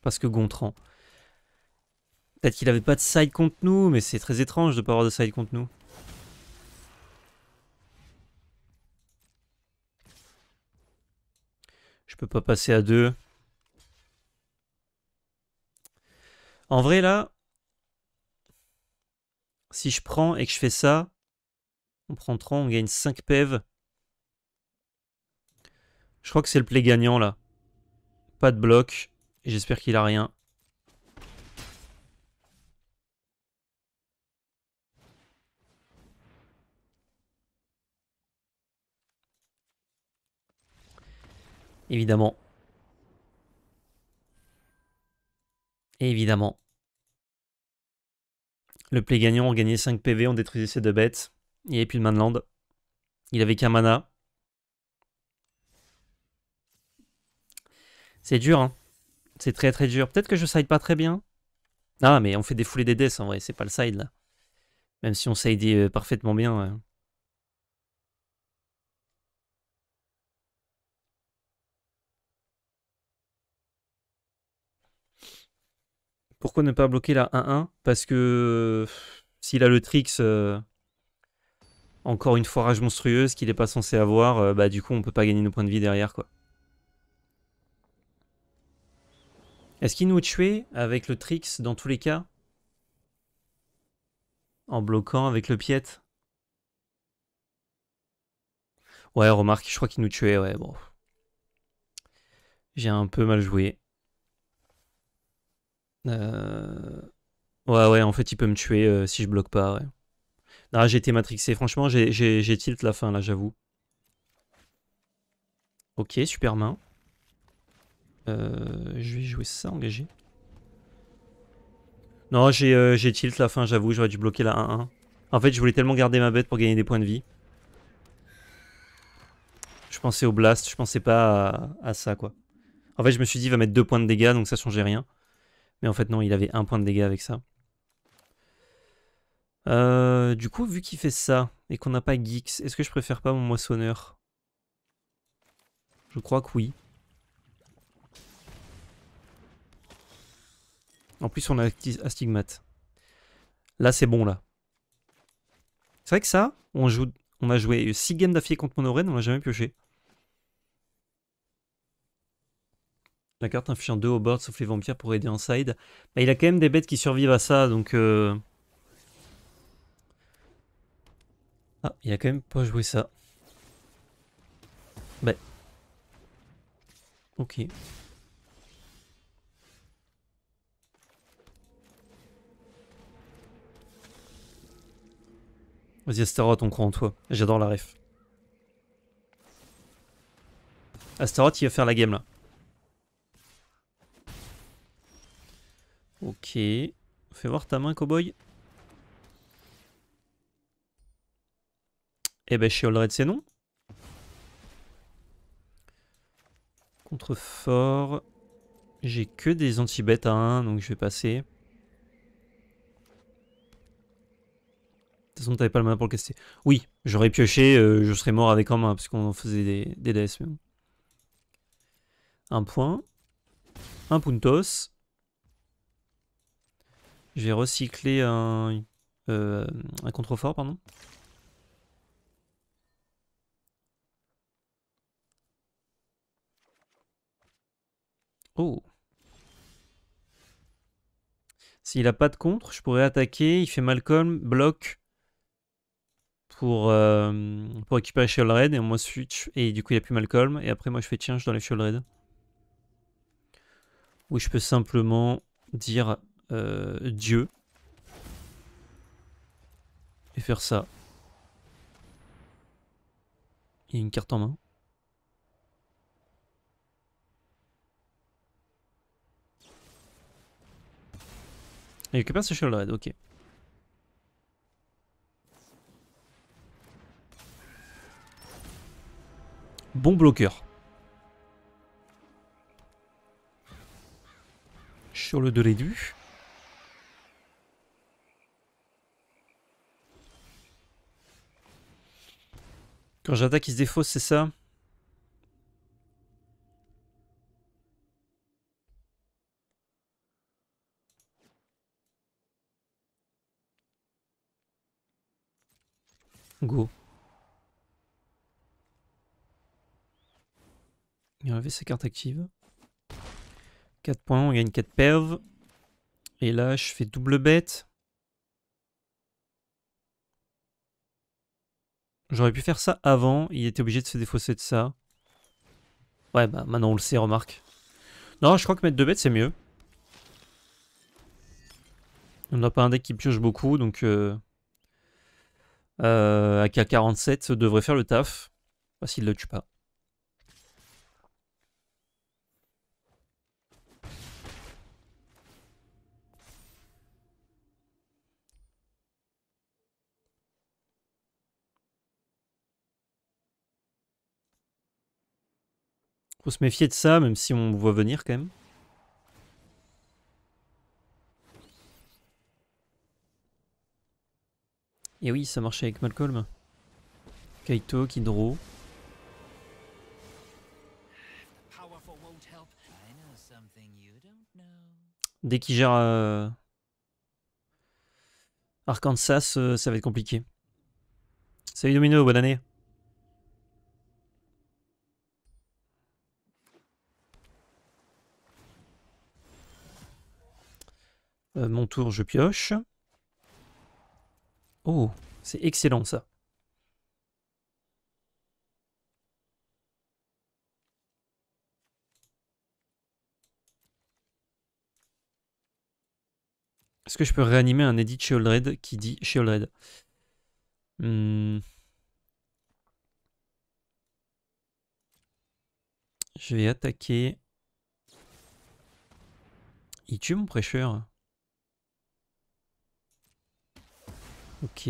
Parce que Gontran. Peut-être qu'il avait pas de side contre nous, mais c'est très étrange de pas avoir de side contre nous. Je peux pas passer à 2. En vrai là, si je prends et que je fais ça, on prend 30, on gagne 5 PEV. Je crois que c'est le play gagnant là. Pas de bloc. Et j'espère qu'il a rien. Évidemment. Évidemment. Le play gagnant, on gagnait 5 PV, on détruisait ses 2 bêtes. Il n'y avait plus de manland. Il avait qu'un mana. C'est dur, hein. C'est très très dur. Peut-être que je side pas très bien. Ah, mais on fait des foulées des deaths en vrai, c'est pas le side là. Même si on side parfaitement bien. Ouais. Pourquoi ne pas bloquer la 1-1? Parce que s'il a le Trix, encore une fois rage monstrueuse qu'il est pas censé avoir, bah du coup on peut pas gagner nos points de vie derrière quoi. Est-ce qu'il nous tuait avec le Trix dans tous les cas? En bloquant avec le Piet? Ouais, remarque, je crois qu'il nous tuait, ouais, bon. J'ai un peu mal joué. Ouais, ouais, en fait il peut me tuer si je bloque pas, ouais. Ah, j'ai été matrixé, franchement j'ai tilt la fin là, j'avoue. Ok, super main. Je vais jouer ça, engagé. Non, j'ai tilt la fin, j'avoue, j'aurais dû bloquer la 1-1. En fait, je voulais tellement garder ma bête pour gagner des points de vie. Je pensais au blast, je pensais pas à ça, quoi. En fait, je me suis dit, il va mettre 2 points de dégâts, donc ça changeait rien. Mais en fait, non, il avait 1 point de dégâts avec ça. Du coup, vu qu'il fait ça, et qu'on n'a pas Geeks, est-ce que je préfère pas mon moissonneur? Je crois que oui. En plus, on a Astigmate. Là, c'est bon, là. C'est vrai que ça, on a joué 6 games d'affilée contre Monoraine, on l'a jamais pioché. La carte inflige 2 au board, sauf les vampires pour aider en side. Bah, il a quand même des bêtes qui survivent à ça, donc... Ah, il a quand même pas joué ça. Bah... Ok. Vas-y Astaroth, on croit en toi. J'adore la ref. Astaroth, il va faire la game là. Ok. Fais voir ta main, cowboy. Eh ben, chez Allred, c'est non. Contrefort. J'ai que des anti-bêtes à 1, donc je vais passer. De toute façon, t'avais pas le mana pour le caster. Oui, j'aurais pioché, je serais mort avec en main, parce qu'on faisait des DS. Même. Un point. Un puntos. Je vais recycler un contrefort, pardon. Oh. S'il a pas de contre, je pourrais attaquer. Il fait Malcolm, bloc. pour récupérer Shield Red et moi switch. Et du coup, il a plus Malcolm. Et après, moi, je fais tiens, je dois les Shield Red. Ou je peux simplement dire Dieu. Et faire ça. Il y a une carte en main. Il récupère ce Shield Red, ok. Bon bloqueur. Sur le 2 réduit. Quand j'attaque, il se défausse, c'est ça? Go. Il a enlevé sa carte active. 4 points, on gagne 4 perves. Et là, je fais double bête. J'aurais pu faire ça avant, il était obligé de se défausser de ça. Ouais, bah maintenant on le sait, remarque. Non, je crois que mettre 2 bêtes, c'est mieux. On n'a pas un deck qui pioche beaucoup, donc AK-47 devrait faire le taf. Bah, s'il le tue pas. Faut se méfier de ça, même si on voit venir quand même. Et oui, ça marchait avec Malcolm. Kaito qui draw. Dès qu'il gère Arkansas, ça va être compliqué. Salut Domino, bonne année. Mon tour, je pioche. Oh, c'est excellent ça. Est-ce que je peux réanimer un edit Shieldred qui dit Shieldred? Je vais attaquer. Il tue mon prêcheur. Ok.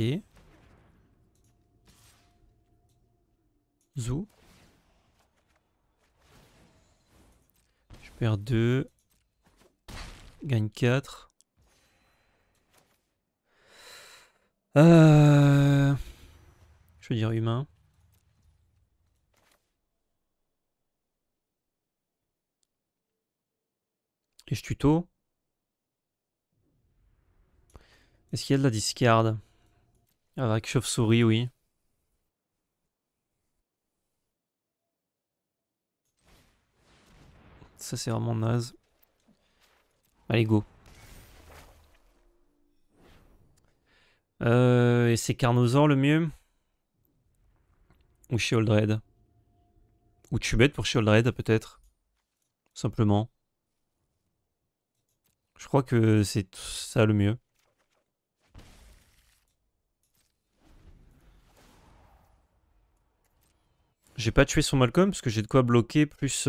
Zou. Je perds 2. Gagne 4. Je veux dire humain. Et je tuto. Est-ce qu'il y a de la discard? Avec chauve-souris, oui. Ça, c'est vraiment naze. Allez, go. Et c'est Carnosaur le mieux? Ou Shieldred? Ou Tubette pour Shieldred, peut-être? Simplement. Je crois que c'est ça le mieux. J'ai pas tué son Malcolm parce que j'ai de quoi bloquer plus...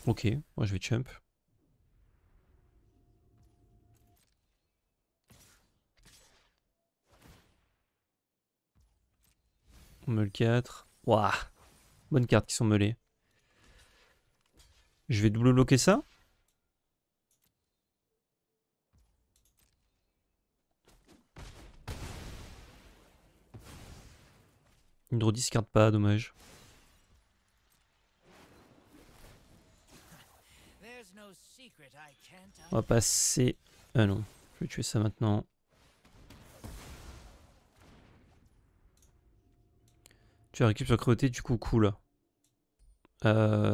Ok, moi je vais jump. Meule 4. Waouh. Bonne carte qui sont meulées. Je vais double bloquer ça. Une draw discard pas, dommage. On va passer... Ah non, je vais tuer ça maintenant. Tu as récupéré sur cruauté, du coup cool.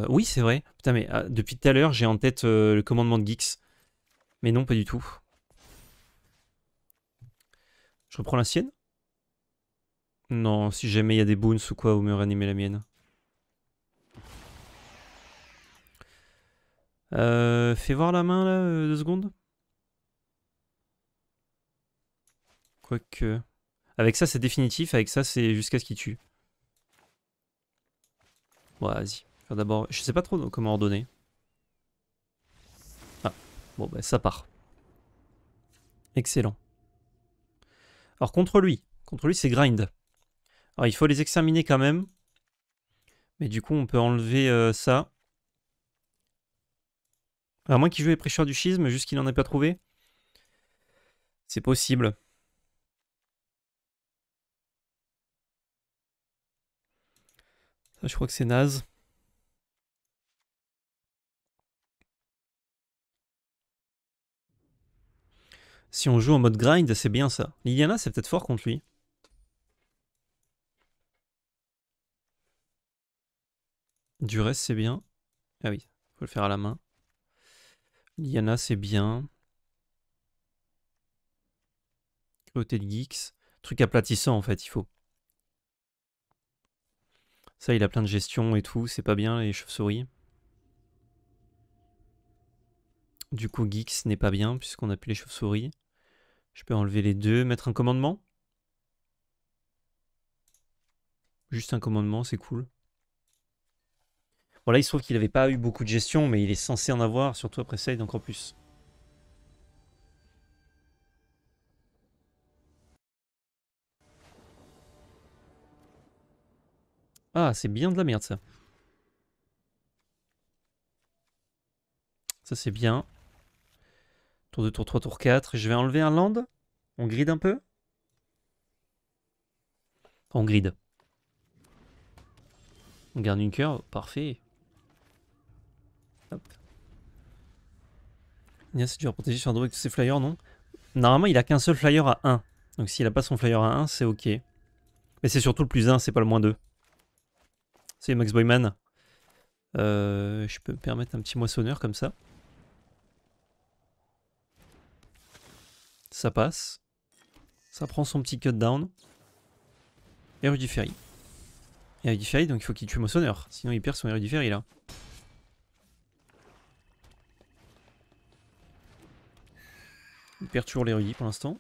Oui, c'est vrai. Putain, mais depuis tout à l'heure, j'ai en tête le commandement de Geeks. Mais non, pas du tout. Je reprends la sienne. Non, si jamais il y a des boons ou quoi, vous me réanimez la mienne. Fais voir la main là, 2 secondes. Quoique. Avec ça, c'est définitif. Avec ça, c'est jusqu'à ce qu'il tue. Bon, vas-y. Faire d'abord. Je sais pas trop comment ordonner. Ah, bon, bah ça part. Excellent. Alors, contre lui. Contre lui, c'est grind. Alors, il faut les exterminer quand même. Mais du coup, on peut enlever ça. À moins qu'il joue les prêcheurs du schisme, juste qu'il n'en ait pas trouvé. C'est possible. Ça, je crois que c'est naze. Si on joue en mode grind, c'est bien ça. Liliana, c'est peut-être fort contre lui. Du reste, c'est bien. Ah oui, faut le faire à la main. Liliana, c'est bien. Cruauté de Geeks. Truc aplatissant, en fait, il faut. Ça, il a plein de gestion et tout. C'est pas bien, les chauves-souris. Du coup, Geeks n'est pas bien, puisqu'on a plus les chauves-souris. Je peux enlever les deux. Mettre un commandement. Juste un commandement, c'est cool. Bon, là, il se trouve qu'il avait pas eu beaucoup de gestion, mais il est censé en avoir, surtout après Side, encore plus. Ah, c'est bien de la merde, ça. Ça, c'est bien. Tour 2, tour 3, tour 4. Je vais enlever un land. On grid un peu. On grid. On garde une cœur. Parfait. Hop. Nia, c'est dur à protéger sur un drop avec tous ses flyers, non? Normalement, il a qu'un seul flyer à 1. Donc s'il a pas son flyer à 1, c'est ok. Mais c'est surtout le plus 1, c'est pas le moins 2. C'est Max Boyman. Je peux me permettre un petit moissonneur comme ça. Ça passe. Ça prend son petit cut down. Erudiferi. Erudiferi, donc il faut qu'il tue moissonneur. Sinon il perd son Erudiferi là. Il perd toujours l'érudit pour l'instant.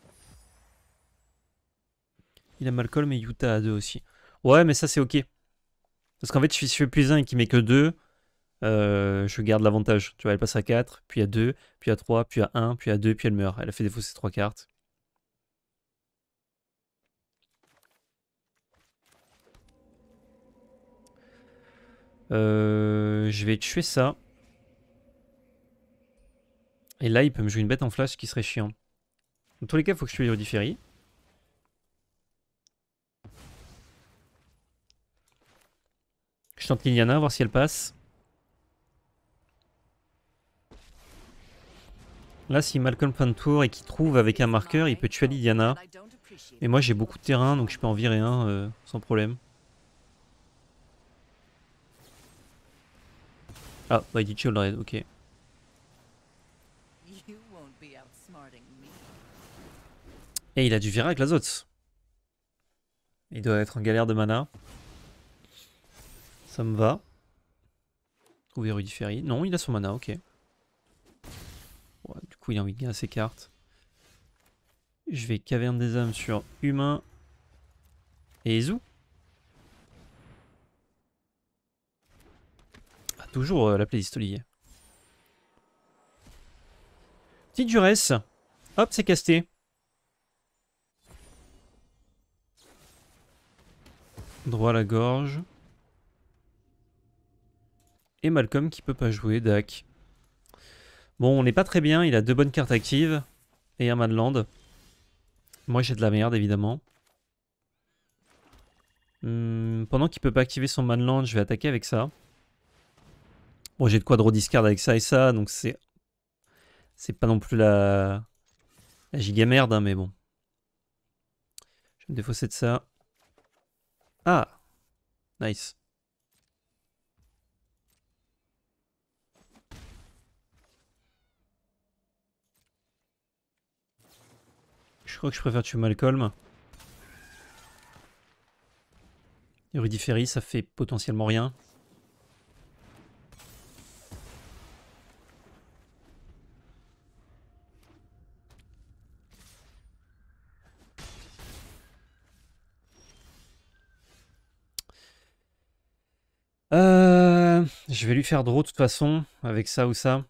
Il a Malcolm et Utah à 2 aussi. Ouais, mais ça c'est ok. Parce qu'en fait, si je fais plus 1 et qu'il met que 2, je garde l'avantage. Tu vois, elle passe à 4, puis à 2, puis à 3, puis à 1, puis à 2, puis elle meurt. Elle a fait défausser 3 cartes. Je vais tuer ça. Et là, il peut me jouer une bête en flash qui serait chiant. Dans tous les cas, il faut que je tue l'Erudiferi. Je tente Liliana, voir si elle passe. Là, si Malcolm fin de tour et qu'il trouve avec un marqueur, il peut tuer Liliana. Mais moi, j'ai beaucoup de terrain, donc je peux en virer un sans problème. Ah, bah il dit Chill Red, ok. Et il a dû virer avec l'Azoth. Il doit être en galère de mana. Ça me va. Trouver Erudiferi. Non, il a son mana, ok. Ouais, du coup, il a envie de gagner ses cartes. Je vais Caverne des âmes sur Humain et Ezu. Ah, toujours la playlist Olivier. Petite duresse. Hop, c'est casté. Droit à la gorge. Et Malcolm qui peut pas jouer, Dak. Bon, on n'est pas très bien, il a 2 bonnes cartes actives. Et un Manland. Moi j'ai de la merde évidemment. Pendant qu'il peut pas activer son Manland, je vais attaquer avec ça. Bon, j'ai de quoi draw discard avec ça et ça, donc c'est pas non plus la giga merde, hein, mais bon. Je vais me défausser de ça. Ah, nice. Je crois que je préfère tuer Malcolm. Érudiféry, ça fait potentiellement rien. Je vais lui faire draw de toute façon, avec ça ou ça.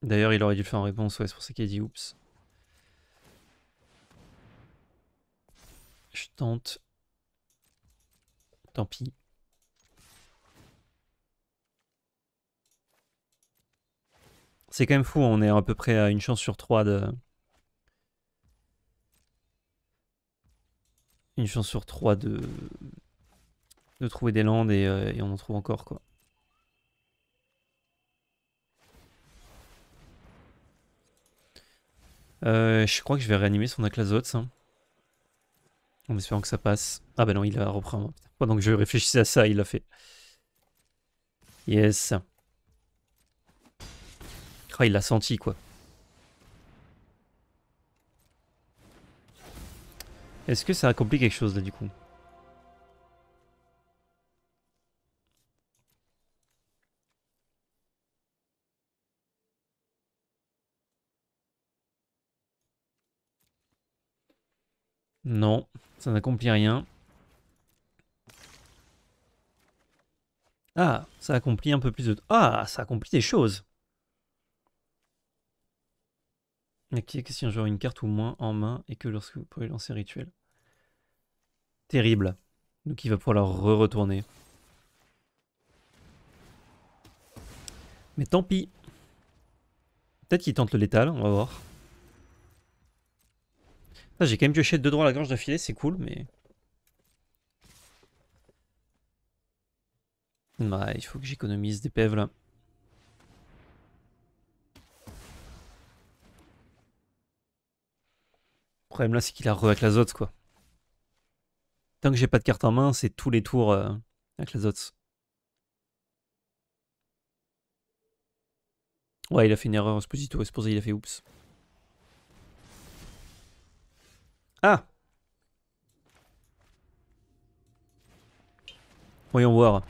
D'ailleurs, il aurait dû le faire en réponse, ouais, c'est pour ça qu'il a dit oups. Je tente. Tant pis. C'est quand même fou, on est à peu près à une chance sur 3 de... Une chance sur 3 de trouver des landes et on en trouve encore, quoi. Je crois que je vais réanimer son Aclazote, hein, en espérant que ça passe. Ah bah non, il a repris. Pendant que je réfléchissais à ça, il l'a fait. Yes. Ah, il l'a senti, quoi. Est-ce que ça accomplit quelque chose, là, du coup? Non, ça n'accomplit rien. Ah, ça accomplit un peu plus de... Ah, ça accomplit des choses. Ok, que si un joueur a une carte ou moins en main et que lorsque vous pouvez lancer rituel. Terrible. Donc il va pouvoir la retourner. Mais tant pis. Peut-être qu'il tente le létal, on va voir. Ah, j'ai quand même pioché 2 droits à la gorge d'affilée, c'est cool, mais... Bah, il faut que j'économise des PV là. Le problème là, c'est qu'il a avec l'azote, quoi. Tant que j'ai pas de carte en main, c'est tous les tours avec l'azote. Ouais, il a fait une erreur Esposito, c'est pour ça qu'il a fait oups. Ah! Voyons voir.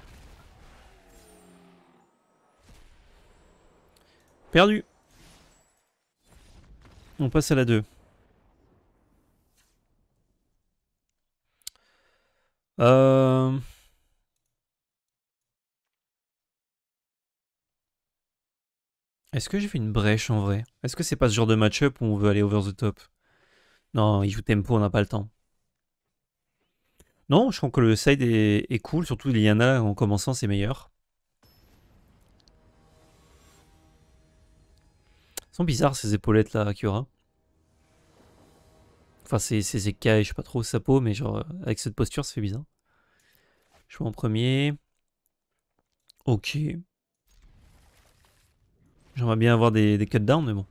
Perdu. On passe à la 2. Est-ce que j'ai fait une brèche en vrai? Est-ce que c'est pas ce genre de match-up où on veut aller over the top? Non, il joue tempo, on n'a pas le temps. Non, je trouve que le side est cool, surtout Liliana en commençant, c'est meilleur. Elles sont bizarres ces épaulettes là qu'il y aura. Enfin, ces écailles, je sais pas trop sa peau, mais genre avec cette posture, ça fait bizarre. Je joue en premier. Ok. J'aimerais bien avoir des cutdowns, mais bon.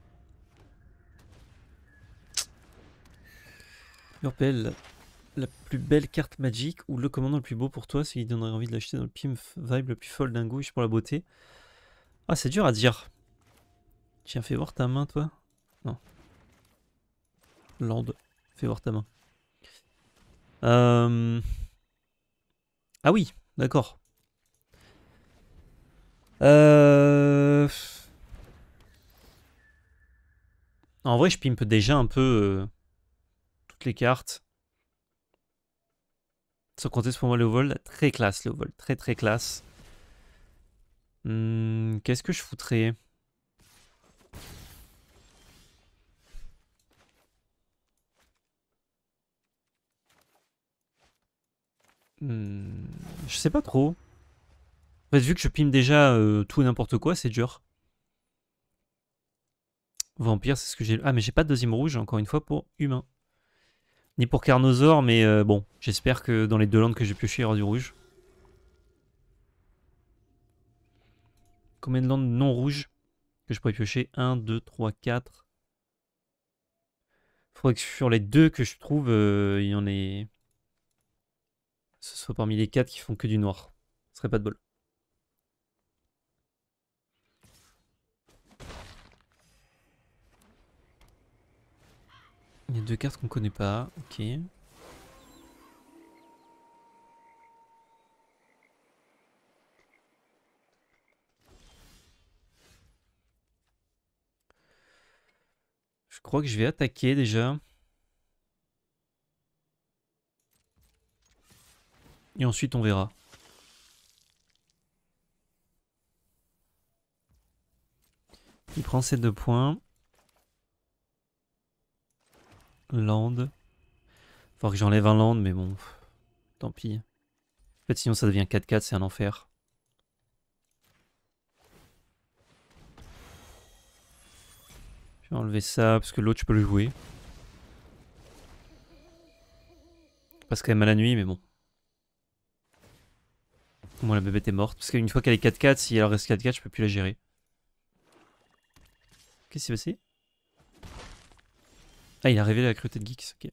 Urpel, la plus belle carte magique ou le commandant le plus beau pour toi, celui qui donnerait envie de l'acheter dans le pimp vibe le plus folle d'un goût pour la beauté. Ah, c'est dur à dire. Tiens, fais voir ta main, toi. Non. Land, fais voir ta main. Ah oui, d'accord. En vrai, je pimpe déjà un peu toutes les cartes. Sans compter pour moi le vol, très classe le vol, très très classe. Qu'est-ce que je foutrais? Je sais pas trop. En fait, vu que je pime déjà tout et n'importe quoi, c'est dur. Vampire, c'est ce que j'ai. Ah, mais j'ai pas de deuxième rouge, encore une fois, pour humain. Ni pour Carnosaur, mais bon, j'espère que dans les 2 landes que j'ai pioché, il y aura du rouge. Combien de landes non rouges que je pourrais piocher? 1, 2, 3, 4. Faudrait que sur les 2 que je trouve, il y en ait. Ce soit parmi les 4 qui font que du noir. Ce serait pas de bol. Il y a 2 cartes qu'on connaît pas. Ok. Je crois que je vais attaquer déjà. Et ensuite on verra. Il prend ses 2 points. Land. Faut que j'enlève un land, mais bon, tant pis. En fait, sinon ça devient 4-4, c'est un enfer. Je vais enlever ça, parce que l'autre, je peux le jouer. Je passe quand même à la nuit, mais bon. Moi, la bébête est morte. Parce qu'une fois qu'elle est 4-4, si elle reste 4-4, je peux plus la gérer. Qu'est-ce qui s'est passé? Ah, il a révélé la cruauté de Geeks, ok.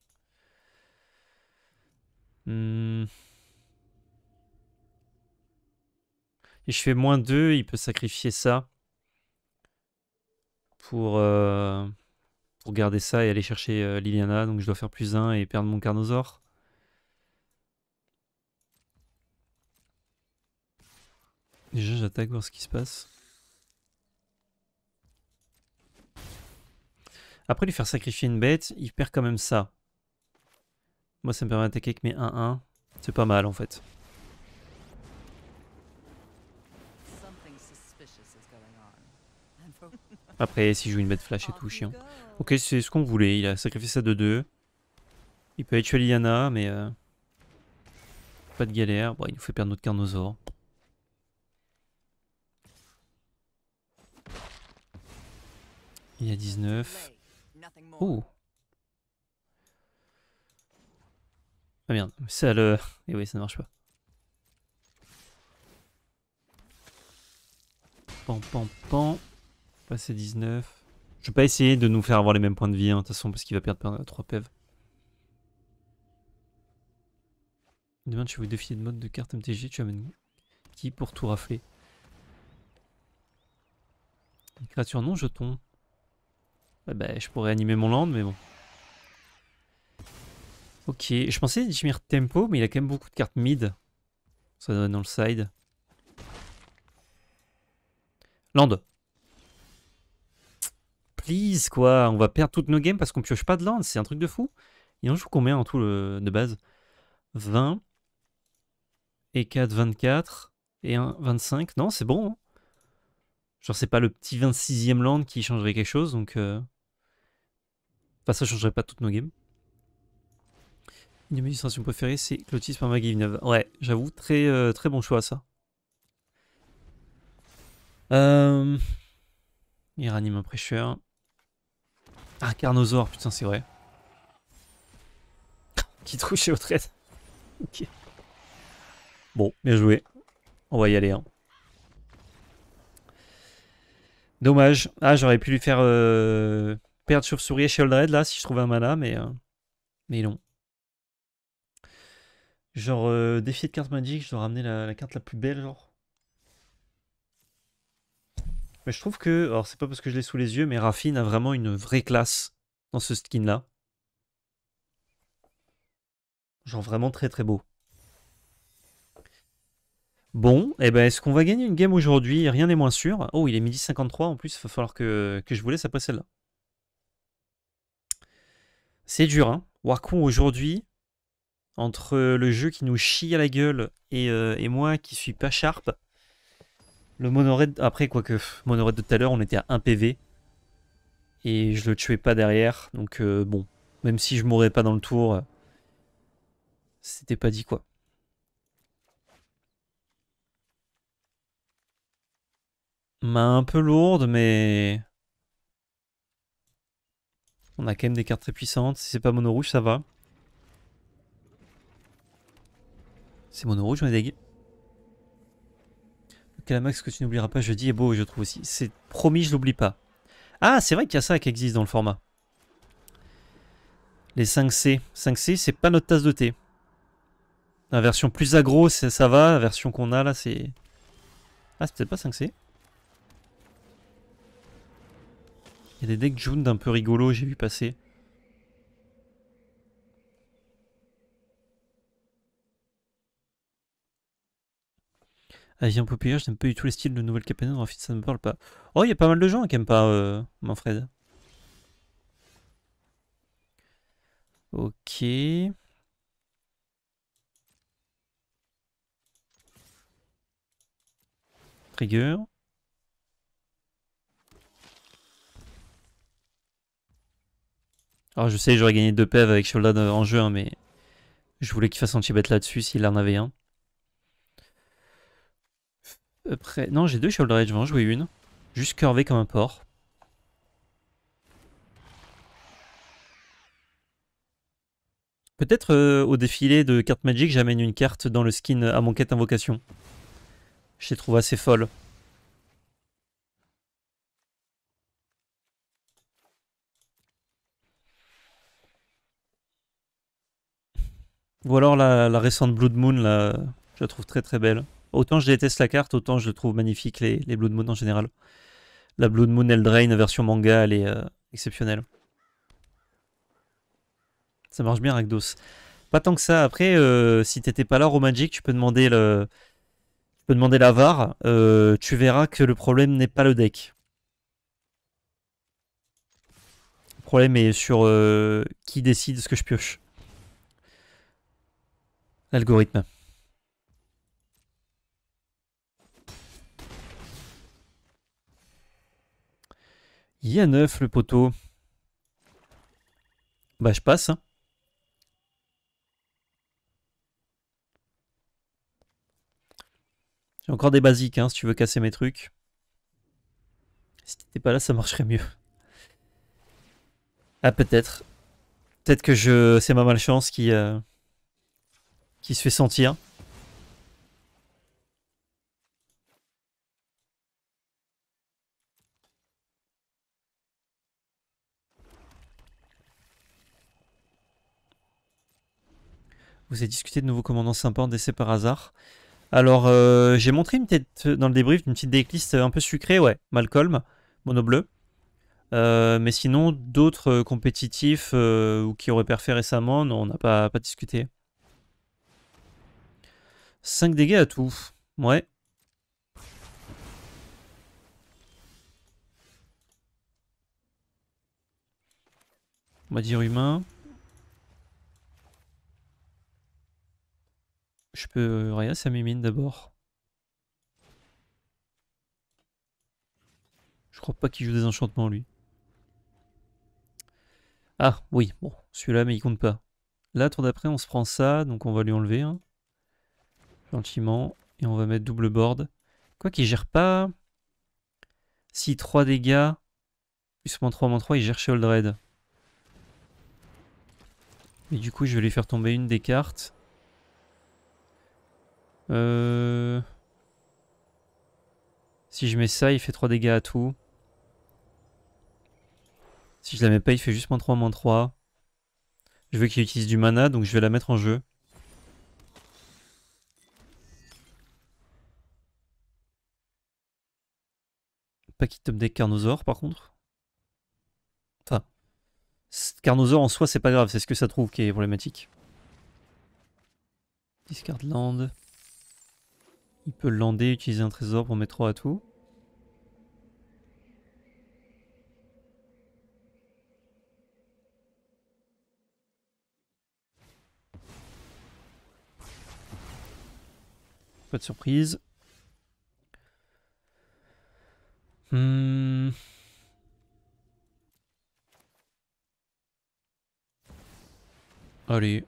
Et je fais -2, il peut sacrifier ça. Pour garder ça et aller chercher Liliana. Donc je dois faire +1 et perdre mon Carnosaur. Déjà, j'attaque, voir ce qui se passe. Après lui faire sacrifier une bête, il perd quand même ça. Moi, ça me permet d'attaquer avec mes 1-1. C'est pas mal en fait. Après, s'il joue une bête flash et tout, chiant. Ok, c'est ce qu'on voulait. Il a sacrifié ça de 2. Il peut aller tuer Liliana, mais pas de galère. Bon, il nous fait perdre notre Carnosaur. Il y a 19. Oh. Ah merde, ça le... Et oui, ça ne marche pas. Pan, pan, pan. Passer 19. Je vais pas essayer de nous faire avoir les mêmes points de vie, hein, de toute façon, parce qu'il va perdre 3 PV. Demain, tu veux défier de mode de carte MTG, tu amènes qui pour tout rafler? Une créature non jeton. Bah, je pourrais animer mon land, mais bon. Ok, je pensais Jimir Tempo, mais il a quand même beaucoup de cartes mid. Ça doit être dans le side. Land. Please, quoi. On va perdre toutes nos games parce qu'on pioche pas de land. C'est un truc de fou. Il en joue combien en tout de base? 20. Et 4, 24. Et 1, 25. Non, c'est bon. Hein. Genre, c'est pas le petit 26e land qui changerait quelque chose. Donc, enfin, ça changerait pas toutes nos games. Une de mes illustrations préférées, c'est Clotis par Maggie Villeneuve. Ouais, j'avoue, très, très bon choix, ça. Il ranime un prêcheur. Ah, Carnosaur, putain, c'est vrai. Qui trouve chez Autrette. Ok. Bon, bien joué. On va y aller. Hein. Dommage. Ah, j'aurais pu lui faire perdre Chauve-souris et Sheldred là, si je trouvais un mana, mais non. Genre, défier de carte magique, je dois ramener la carte la plus belle, genre. Mais je trouve que, alors c'est pas parce que je l'ai sous les yeux, mais Raffine a vraiment une vraie classe dans ce skin là. Genre vraiment très très beau. Bon, et ben est-ce qu'on va gagner une game aujourd'hui? Rien n'est moins sûr. Oh, il est 12h53 en plus, il va falloir que je vous laisse après celle-là. C'est dur, hein. Warcon aujourd'hui, entre le jeu qui nous chie à la gueule et moi qui suis pas sharp. Le monoraid, après quoique, monoraid de tout à l'heure, on était à 1 PV. Et je le tuais pas derrière, donc bon. Même si je mourrais pas dans le tour, c'était pas dit quoi. Main un peu lourde, mais... On a quand même des cartes très puissantes. Si c'est pas mono rouge, ça va. C'est mono rouge, on est deg. Le Calamax que tu n'oublieras pas jeudi est beau, je trouve aussi. C'est promis, je l'oublie pas. Ah, c'est vrai qu'il y a ça qui existe dans le format. Les 5C. 5C, c'est pas notre tasse de thé. La version plus aggro, ça va. La version qu'on a là, c'est... Ah, c'est peut-être pas 5C. Il y a des decks June d'un peu rigolo, j'ai vu passer. Avis impopulaire, je n'aime pas du tout les styles de nouvelle Capena, en fait ça ne me parle pas. Oh, il y a pas mal de gens qui aiment pas Manfred. Ok. Trigger. Alors je sais, j'aurais gagné 2 PV avec Sholdan en jeu, hein, mais je voulais qu'il fasse anti-bet là-dessus s'il en avait un. Après... Non, j'ai 2 Shoulder Edge, je vais en jouer une. Juste curvé comme un porc. Peut-être au défilé de cartes Magic, j'amène une carte dans le skin à mon quête invocation. Je les trouve assez folles. Ou alors la récente Blood Moon, là, je la trouve très très belle. Autant je déteste la carte, autant je le trouve magnifique, les Blood Moon en général. La Blood Moon Eldraine version manga, elle est exceptionnelle. Ça marche bien, Rakdos. Pas tant que ça. Après, si t'étais pas là, Romagic, tu peux demander la VAR. Tu verras que le problème n'est pas le deck. Le problème est sur qui décide ce que je pioche. L'algorithme. Il y a 9 le poteau. Bah je passe. Hein. J'ai encore des basiques hein, si tu veux casser mes trucs. Si t'étais pas là, ça marcherait mieux. Ah peut-être. Peut-être que c'est ma malchance qui se fait sentir. Vous avez discuté de nouveaux commandants sympas en DC par hasard. Alors, j'ai montré une tête dans le débrief une petite decklist un peu sucrée, ouais. Malcolm, mono bleu. Mais sinon, d'autres compétitifs ou qui auraient perfait récemment, non, on n'a pas discuté. 5 dégâts à tout. Ouais. On va dire humain. Je peux... Rien, ça mimine d'abord. Je crois pas qu'il joue des enchantements, lui. Ah, oui, bon, celui-là, mais il compte pas. Là, tour d'après, on se prend ça, donc on va lui enlever. Hein, gentiment. Et on va mettre double board. Quoi qu'il gère pas... Si 3 dégâts, plus -3, il gère chez Oldred. Mais du coup, je vais lui faire tomber une des cartes. Si je mets ça, il fait 3 dégâts à tout. Si je la mets pas, il fait juste -3. Je veux qu'il utilise du mana, donc je vais la mettre en jeu. Pas qu'il top deck Carnosaur, par contre. Enfin, Carnosaur en soi, c'est pas grave, c'est ce que ça trouve qui est problématique. Discard land. Il peut lander, utiliser un trésor pour mettre 3 à tout. Pas de surprise. Allez.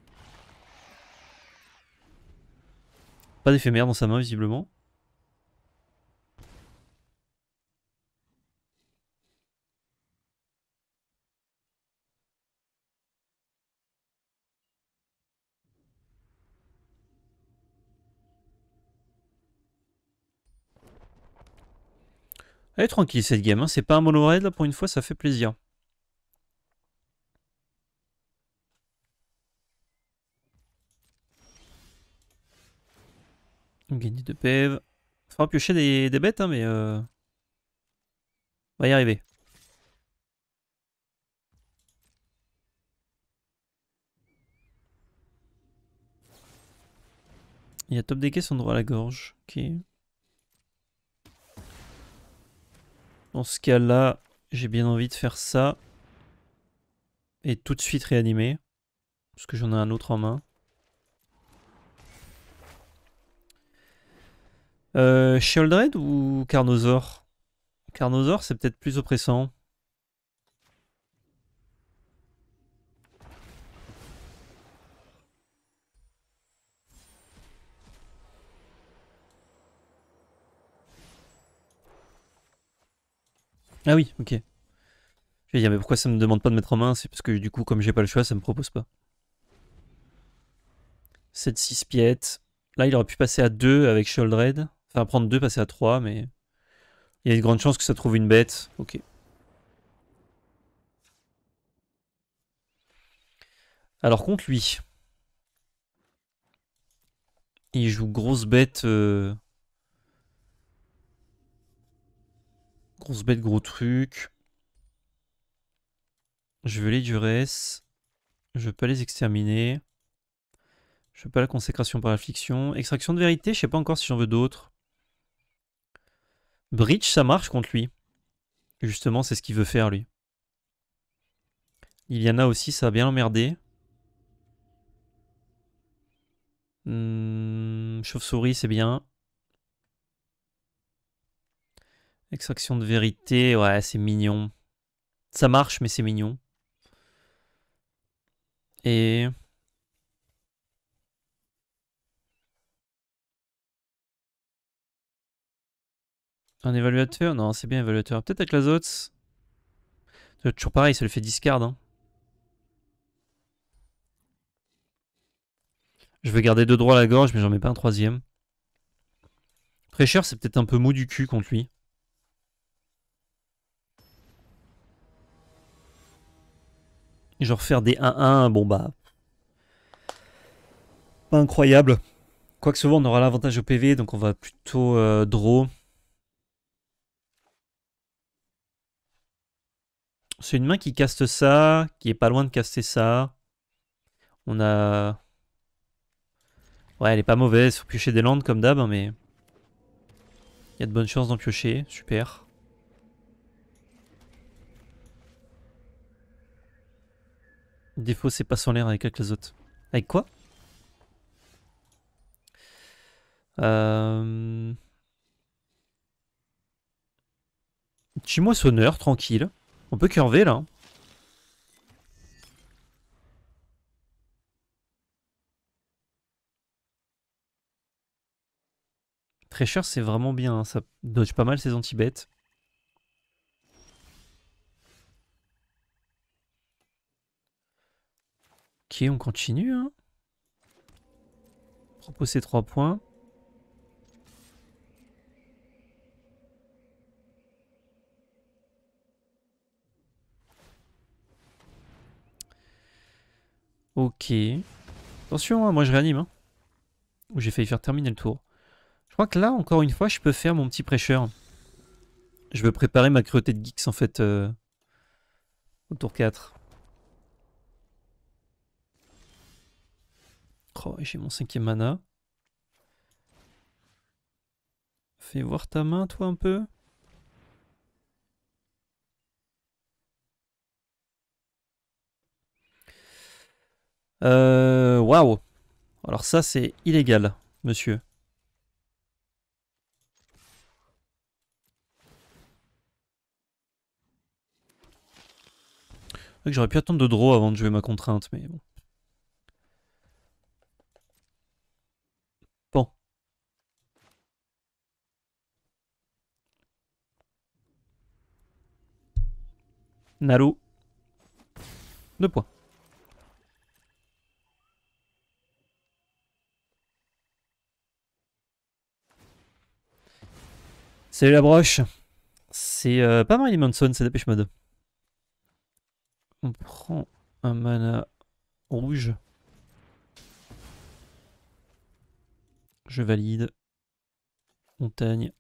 Pas d'éphémère dans sa main, visiblement. Elle est tranquille cette game, hein. C'est pas un mono red là pour une fois, ça fait plaisir. On gagne 2 PV. Faudra piocher des bêtes, hein, mais on va y arriver. Il y a top decké son droit à la gorge. Ok. Dans ce cas-là, j'ai bien envie de faire ça. Et tout de suite réanimer. Parce que j'en ai un autre en main. Sheoldred ou Carnosaur? Carnosaur, c'est peut-être plus oppressant. Ah oui, ok. Je vais dire, mais pourquoi ça me demande pas de mettre en main? C'est parce que du coup, comme j'ai pas le choix, ça me propose pas. 7-6 piètes. Là, il aurait pu passer à 2 avec Sheoldred. Enfin, prendre 2, passer à 3, mais il y a de grandes chances que ça trouve une bête. Ok. Alors, contre lui, il joue grosse bête. Grosse bête, gros truc. Je veux les Duress. Je veux pas les exterminer. Je veux pas la consécration par affliction. Extraction de vérité, je sais pas encore si j'en veux d'autres. Breach, ça marche contre lui. Justement, c'est ce qu'il veut faire, lui. Iliana aussi, ça va bien l'emmerder. Chauve-souris, c'est bien. Extraction de vérité, ouais, c'est mignon. Ça marche, mais c'est mignon. Et... un évaluateur? Non, c'est bien évaluateur. Peut-être avec l'Azoth. Toujours pareil, ça lui fait discard. Hein. Je veux garder 2 droits à la gorge, mais j'en mets pas un troisième. Prêcheur, c'est peut-être un peu mou du cul contre lui. Genre faire des 1-1, bon bah... pas incroyable. Quoique souvent on aura l'avantage au PV, donc on va plutôt draw. C'est une main qui caste ça, qui est pas loin de caster ça. On a... ouais, elle est pas mauvaise, faut piocher des landes comme d'hab, hein, mais... il y a de bonnes chances d'en piocher, super. Défaut, c'est pas sans l'air avec les autres. Avec quoi? Petit moissonneur, tranquille. On peut curver là. Prêcheur, c'est vraiment bien. Hein. Ça dodge pas mal ses anti-bêtes. Ok, on continue. Hein. Proposer 3 points. Ok. Attention, hein, moi je réanime. Hein. J'ai failli faire terminer le tour. Je crois que là, encore une fois, je peux faire mon petit prêcheur. Je veux préparer ma cruauté de geeks en fait au tour 4. Oh, j'ai mon 5ème mana. Fais voir ta main, toi, un peu. Waouh. Alors ça, c'est illégal, monsieur. J'aurais pu attendre de draw avant de jouer ma contrainte, mais bon. Bon. Nalo. 2 points. Salut la broche. C'est pas Marilyn Manson, c'est Dépêche Mode. On prend un mana rouge. Je valide. Montagne.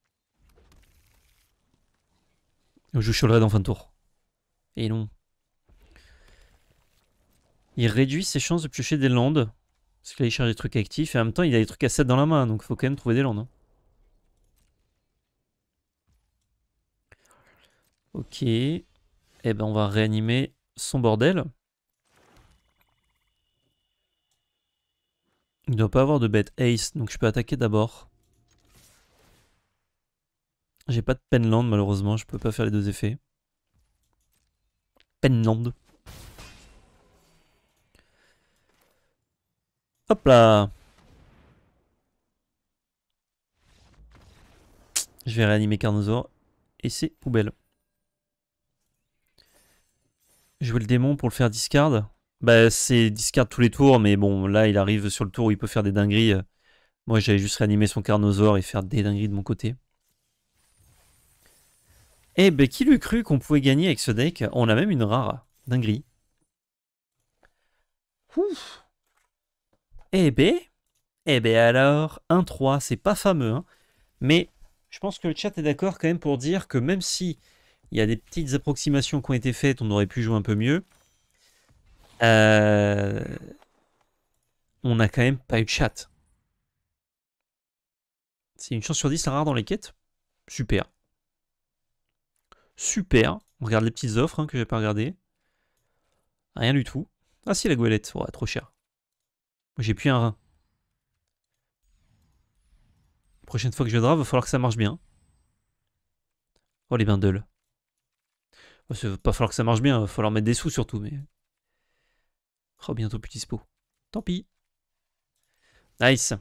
Je joue Shoulred en fin de tour. Et non. Il réduit ses chances de piocher des landes. Parce qu'il a chargé des trucs actifs. Et en même temps, il a des trucs à 7 dans la main. Donc il faut quand même trouver des landes. Hein. Ok. Eh ben on va réanimer son bordel. Il ne doit pas avoir de bête ace, donc je peux attaquer d'abord. J'ai pas de Penland malheureusement, je peux pas faire les deux effets. Penland. Hop là. Je vais réanimer Carnosaur. Et c'est poubelle. Jouer le démon pour le faire discard. Bah c'est discard tous les tours, mais bon là il arrive sur le tour où il peut faire des dingueries. Moi j'allais juste réanimer son Carnosaur et faire des dingueries de mon côté. Eh ben qui l'eût cru qu'on pouvait gagner avec ce deck? On a même une rare dinguerie. Ouf. Eh ben alors, 1-3, c'est pas fameux, hein. Mais je pense que le chat est d'accord quand même pour dire que même si il y a des petites approximations qui ont été faites, on aurait pu jouer un peu mieux. On n'a quand même pas eu de chat. C'est une chance sur 10 la rare dans les quêtes. Super. Super. On regarde les petites offres hein, que j'ai pas regardées. Rien du tout. Ah si, la goélette. Ouais, trop cher. J'ai plus un rein. Prochaine fois que je draft, va falloir que ça marche bien. Oh les bundles. Oh, ça va pas falloir que ça marche bien, va falloir mettre des sous surtout, mais. Oh bientôt plus dispo. Tant pis. Nice.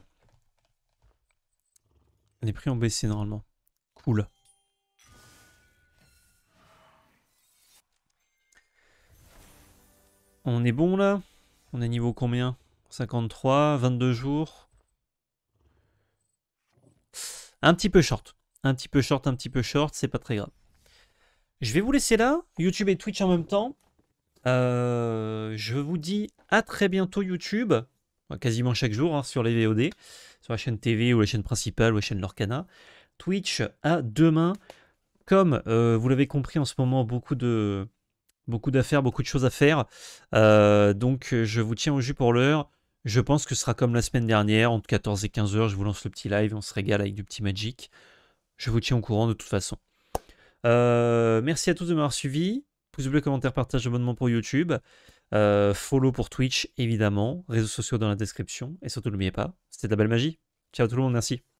Les prix ont baissé normalement. Cool. On est bon là? On est niveau combien? 53, 22 jours. Un petit peu short. Un petit peu short, c'est pas très grave. Je vais vous laisser là, YouTube et Twitch en même temps. Je vous dis à très bientôt YouTube, quasiment chaque jour hein, sur les VOD, sur la chaîne TV ou la chaîne principale ou la chaîne Lorcana. Twitch à demain. Comme vous l'avez compris en ce moment, beaucoup d'affaires, beaucoup de choses à faire. Donc je vous tiens au jus pour l'heure. Je pense que ce sera comme la semaine dernière, entre 14 et 15 heures, je vous lance le petit live, on se régale avec du petit Magic. Je vous tiens au courant de toute façon. Merci à tous de m'avoir suivi. Pouce bleu, commentaire, partage, abonnement pour YouTube. Follow pour Twitch, évidemment. Réseaux sociaux dans la description. Et surtout, n'oubliez pas, c'était de la belle magie. Ciao tout le monde, merci.